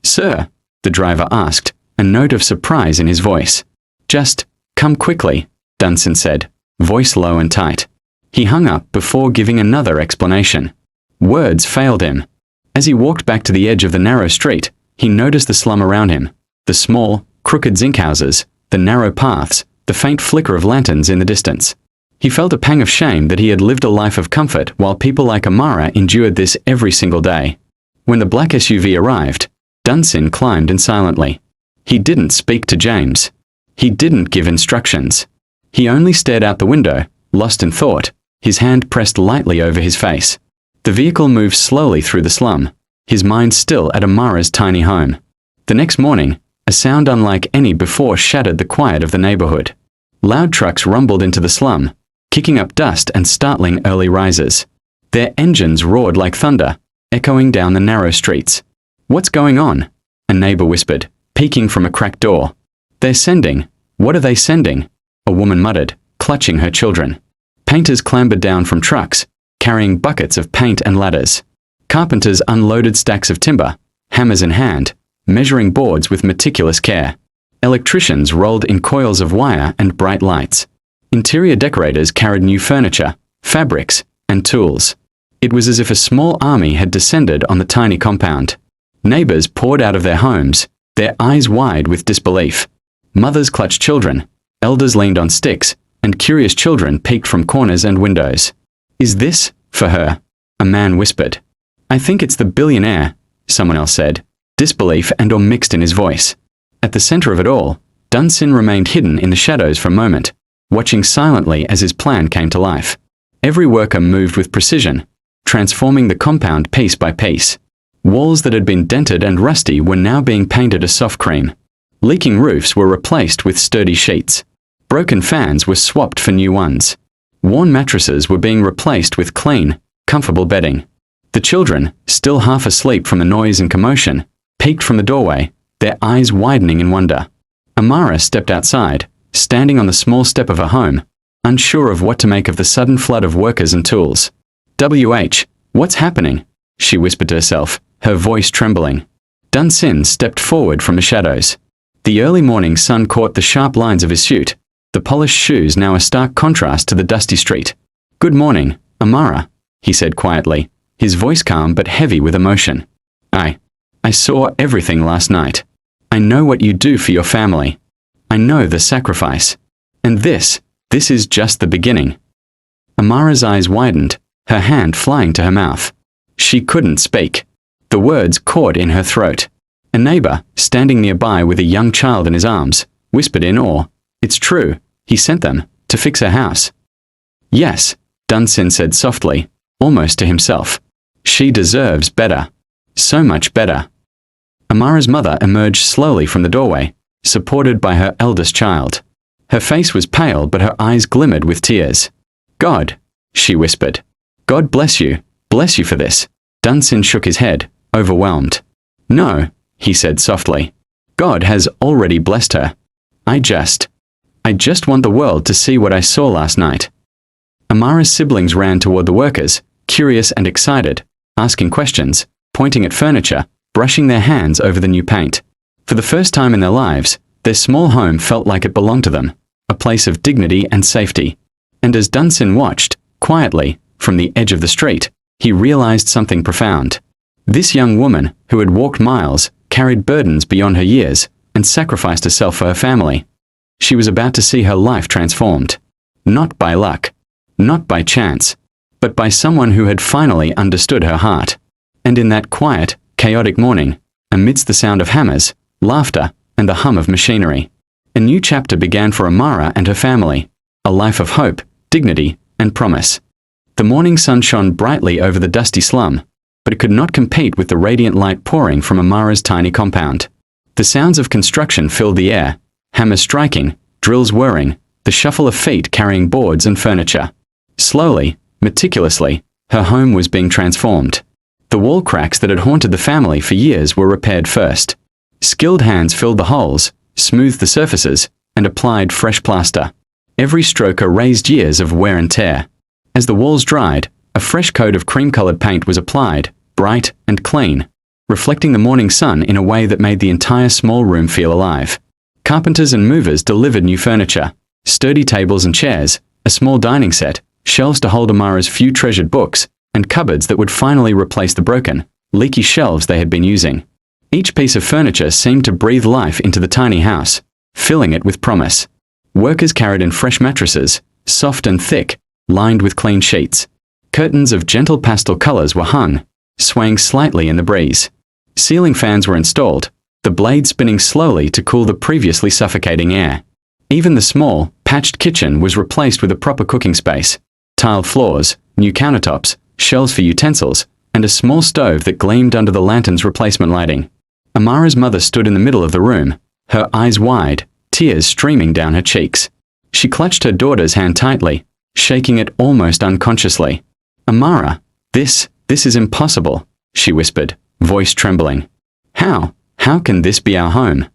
Sir, the driver asked, a note of surprise in his voice. Just come quickly, Dunsin said, voice low and tight. He hung up before giving another explanation. Words failed him. As he walked back to the edge of the narrow street, he noticed the slum around him, the small, crooked zinc houses, the narrow paths, the faint flicker of lanterns in the distance. He felt a pang of shame that he had lived a life of comfort while people like Amara endured this every single day. When the black SUV arrived, Dunsin climbed in silently. He didn't speak to James. He didn't give instructions. He only stared out the window, lost in thought, his hand pressed lightly over his face. The vehicle moved slowly through the slum, his mind still at Amara's tiny home. The next morning, a sound unlike any before shattered the quiet of the neighborhood. Loud trucks rumbled into the slum, kicking up dust and startling early risers. Their engines roared like thunder, echoing down the narrow streets. What's going on? A neighbor whispered, peeking from a cracked door. They're sending. What are they sending? A woman muttered, clutching her children. Painters clambered down from trucks, carrying buckets of paint and ladders. Carpenters unloaded stacks of timber, hammers in hand, measuring boards with meticulous care. Electricians rolled in coils of wire and bright lights. Interior decorators carried new furniture, fabrics, and tools. It was as if a small army had descended on the tiny compound. Neighbors poured out of their homes, their eyes wide with disbelief. Mothers clutched children, elders leaned on sticks, and curious children peeked from corners and windows. "Is this for her?" a man whispered. "I think it's the billionaire," someone else said, disbelief and awe mixed in his voice. At the center of it all, Dunsin remained hidden in the shadows for a moment, watching silently as his plan came to life. Every worker moved with precision, transforming the compound piece by piece. Walls that had been dented and rusty were now being painted a soft cream. Leaking roofs were replaced with sturdy sheets. Broken fans were swapped for new ones. Worn mattresses were being replaced with clean, comfortable bedding. The children, still half asleep from the noise and commotion, peeked from the doorway, their eyes widening in wonder. Amara stepped outside, standing on the small step of her home, unsure of what to make of the sudden flood of workers and tools. What's happening?" she whispered to herself, her voice trembling. Dunsin stepped forward from the shadows. The early morning sun caught the sharp lines of his suit, the polished shoes now a stark contrast to the dusty street. "Good morning, Amara," he said quietly, his voice calm but heavy with emotion. I saw everything last night. I know what you do for your family. I know the sacrifice. And this is just the beginning." Amara's eyes widened, her hand flying to her mouth. She couldn't speak. The words caught in her throat. A neighbor, standing nearby with a young child in his arms, whispered in awe, "It's true, he sent them to fix her house." "Yes," Dunsin said softly, almost to himself. "She deserves better. So much better." Amara's mother emerged slowly from the doorway, supported by her eldest child. Her face was pale, but her eyes glimmered with tears. "God," she whispered. "God bless you for this." Dunsin shook his head, overwhelmed. "No," he said softly. "God has already blessed her. I just want the world to see what I saw last night." Amara's siblings ran toward the workers, curious and excited, asking questions, pointing at furniture, brushing their hands over the new paint. For the first time in their lives, their small home felt like it belonged to them, a place of dignity and safety. And as Dunsin watched, quietly, from the edge of the street, he realized something profound. This young woman, who had walked miles, carried burdens beyond her years, and sacrificed herself for her family. She was about to see her life transformed. Not by luck, not by chance, but by someone who had finally understood her heart. And in that quiet, chaotic morning, amidst the sound of hammers, laughter, and the hum of machinery, a new chapter began for Amara and her family, a life of hope, dignity, and promise. The morning sun shone brightly over the dusty slum, but it could not compete with the radiant light pouring from Amara's tiny compound. The sounds of construction filled the air, hammers striking, drills whirring, the shuffle of feet carrying boards and furniture. Slowly, meticulously, her home was being transformed. The wall cracks that had haunted the family for years were repaired first. Skilled hands filled the holes, smoothed the surfaces, and applied fresh plaster. Every stroke erased years of wear and tear. As the walls dried, a fresh coat of cream-colored paint was applied, bright and clean, reflecting the morning sun in a way that made the entire small room feel alive. Carpenters and movers delivered new furniture, sturdy tables and chairs, a small dining set, shelves to hold Amara's few treasured books, and cupboards that would finally replace the broken, leaky shelves they had been using. Each piece of furniture seemed to breathe life into the tiny house, filling it with promise. Workers carried in fresh mattresses, soft and thick, lined with clean sheets. Curtains of gentle pastel colors were hung, swaying slightly in the breeze. Ceiling fans were installed, the blades spinning slowly to cool the previously suffocating air. Even the small, patched kitchen was replaced with a proper cooking space. Tiled floors, new countertops, shelves for utensils, and a small stove that gleamed under the lantern's replacement lighting. Amara's mother stood in the middle of the room, her eyes wide, tears streaming down her cheeks. She clutched her daughter's hand tightly, shaking it almost unconsciously. "Amara, this is impossible," she whispered, voice trembling. How can this be our home?"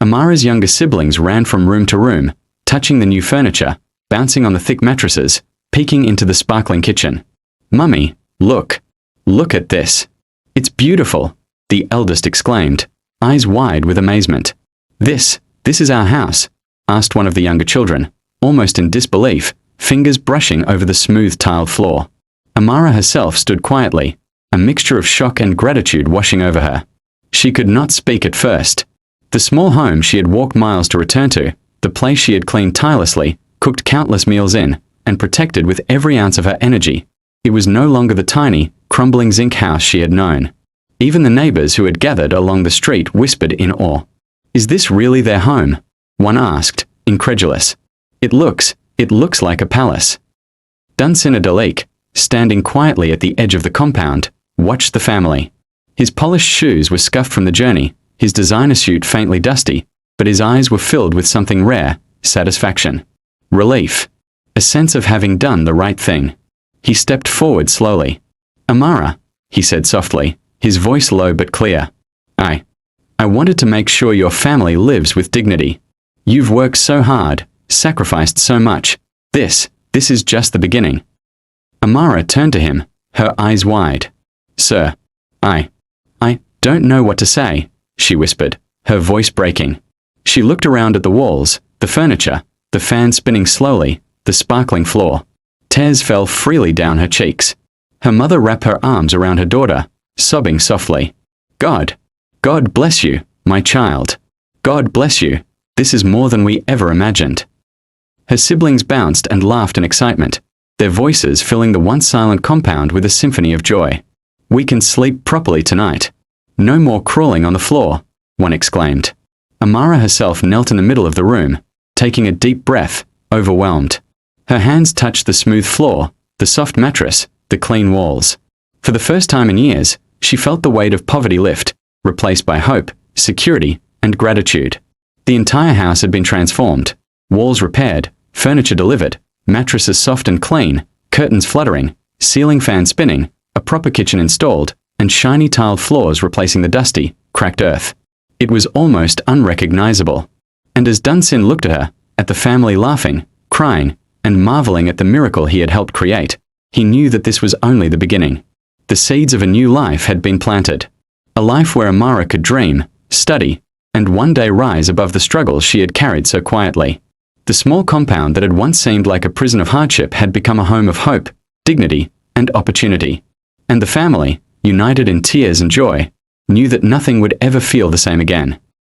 Amara's younger siblings ran from room to room, touching the new furniture, bouncing on the thick mattresses, peeking into the sparkling kitchen. "Mummy, look at this. It's beautiful," the eldest exclaimed, eyes wide with amazement. This is our house?" asked one of the younger children, almost in disbelief, fingers brushing over the smooth tiled floor. Amara herself stood quietly, a mixture of shock and gratitude washing over her. She could not speak at first. The small home she had walked miles to return to, the place she had cleaned tirelessly, cooked countless meals in, and protected with every ounce of her energy, it was no longer the tiny, crumbling zinc house she had known. Even the neighbors who had gathered along the street whispered in awe. "Is this really their home?" one asked, incredulous. It looks like a palace." Dunsin, standing quietly at the edge of the compound, watched the family. His polished shoes were scuffed from the journey, his designer suit faintly dusty, but his eyes were filled with something rare: satisfaction. Relief. A sense of having done the right thing. He stepped forward slowly. "Amara," he said softly, his voice low but clear. I wanted to make sure your family lives with dignity. You've worked so hard, sacrificed so much. This is just the beginning." Amara turned to him, her eyes wide. "Sir, I don't know what to say," she whispered, her voice breaking. She looked around at the walls, the furniture, the fan spinning slowly, the sparkling floor. Tears fell freely down her cheeks. Her mother wrapped her arms around her daughter, sobbing softly. God bless you, my child. God bless you. This is more than we ever imagined." Her siblings bounced and laughed in excitement, their voices filling the once silent compound with a symphony of joy. "We can sleep properly tonight. No more crawling on the floor," one exclaimed. Amara herself knelt in the middle of the room, taking a deep breath, overwhelmed. Her hands touched the smooth floor, the soft mattress, the clean walls. For the first time in years, she felt the weight of poverty lift, replaced by hope, security, and gratitude. The entire house had been transformed, walls repaired, furniture delivered, mattresses soft and clean, curtains fluttering, ceiling fan spinning, a proper kitchen installed, and shiny tiled floors replacing the dusty, cracked earth. It was almost unrecognizable. And as Dunsin looked at her, at the family laughing, crying, and marveling at the miracle he had helped create, he knew that this was only the beginning. The seeds of a new life had been planted. A life where Amara could dream, study, and one day rise above the struggles she had carried so quietly. The small compound that had once seemed like a prison of hardship had become a home of hope, dignity, and opportunity. And the family, united in tears and joy, knew that nothing would ever feel the same again.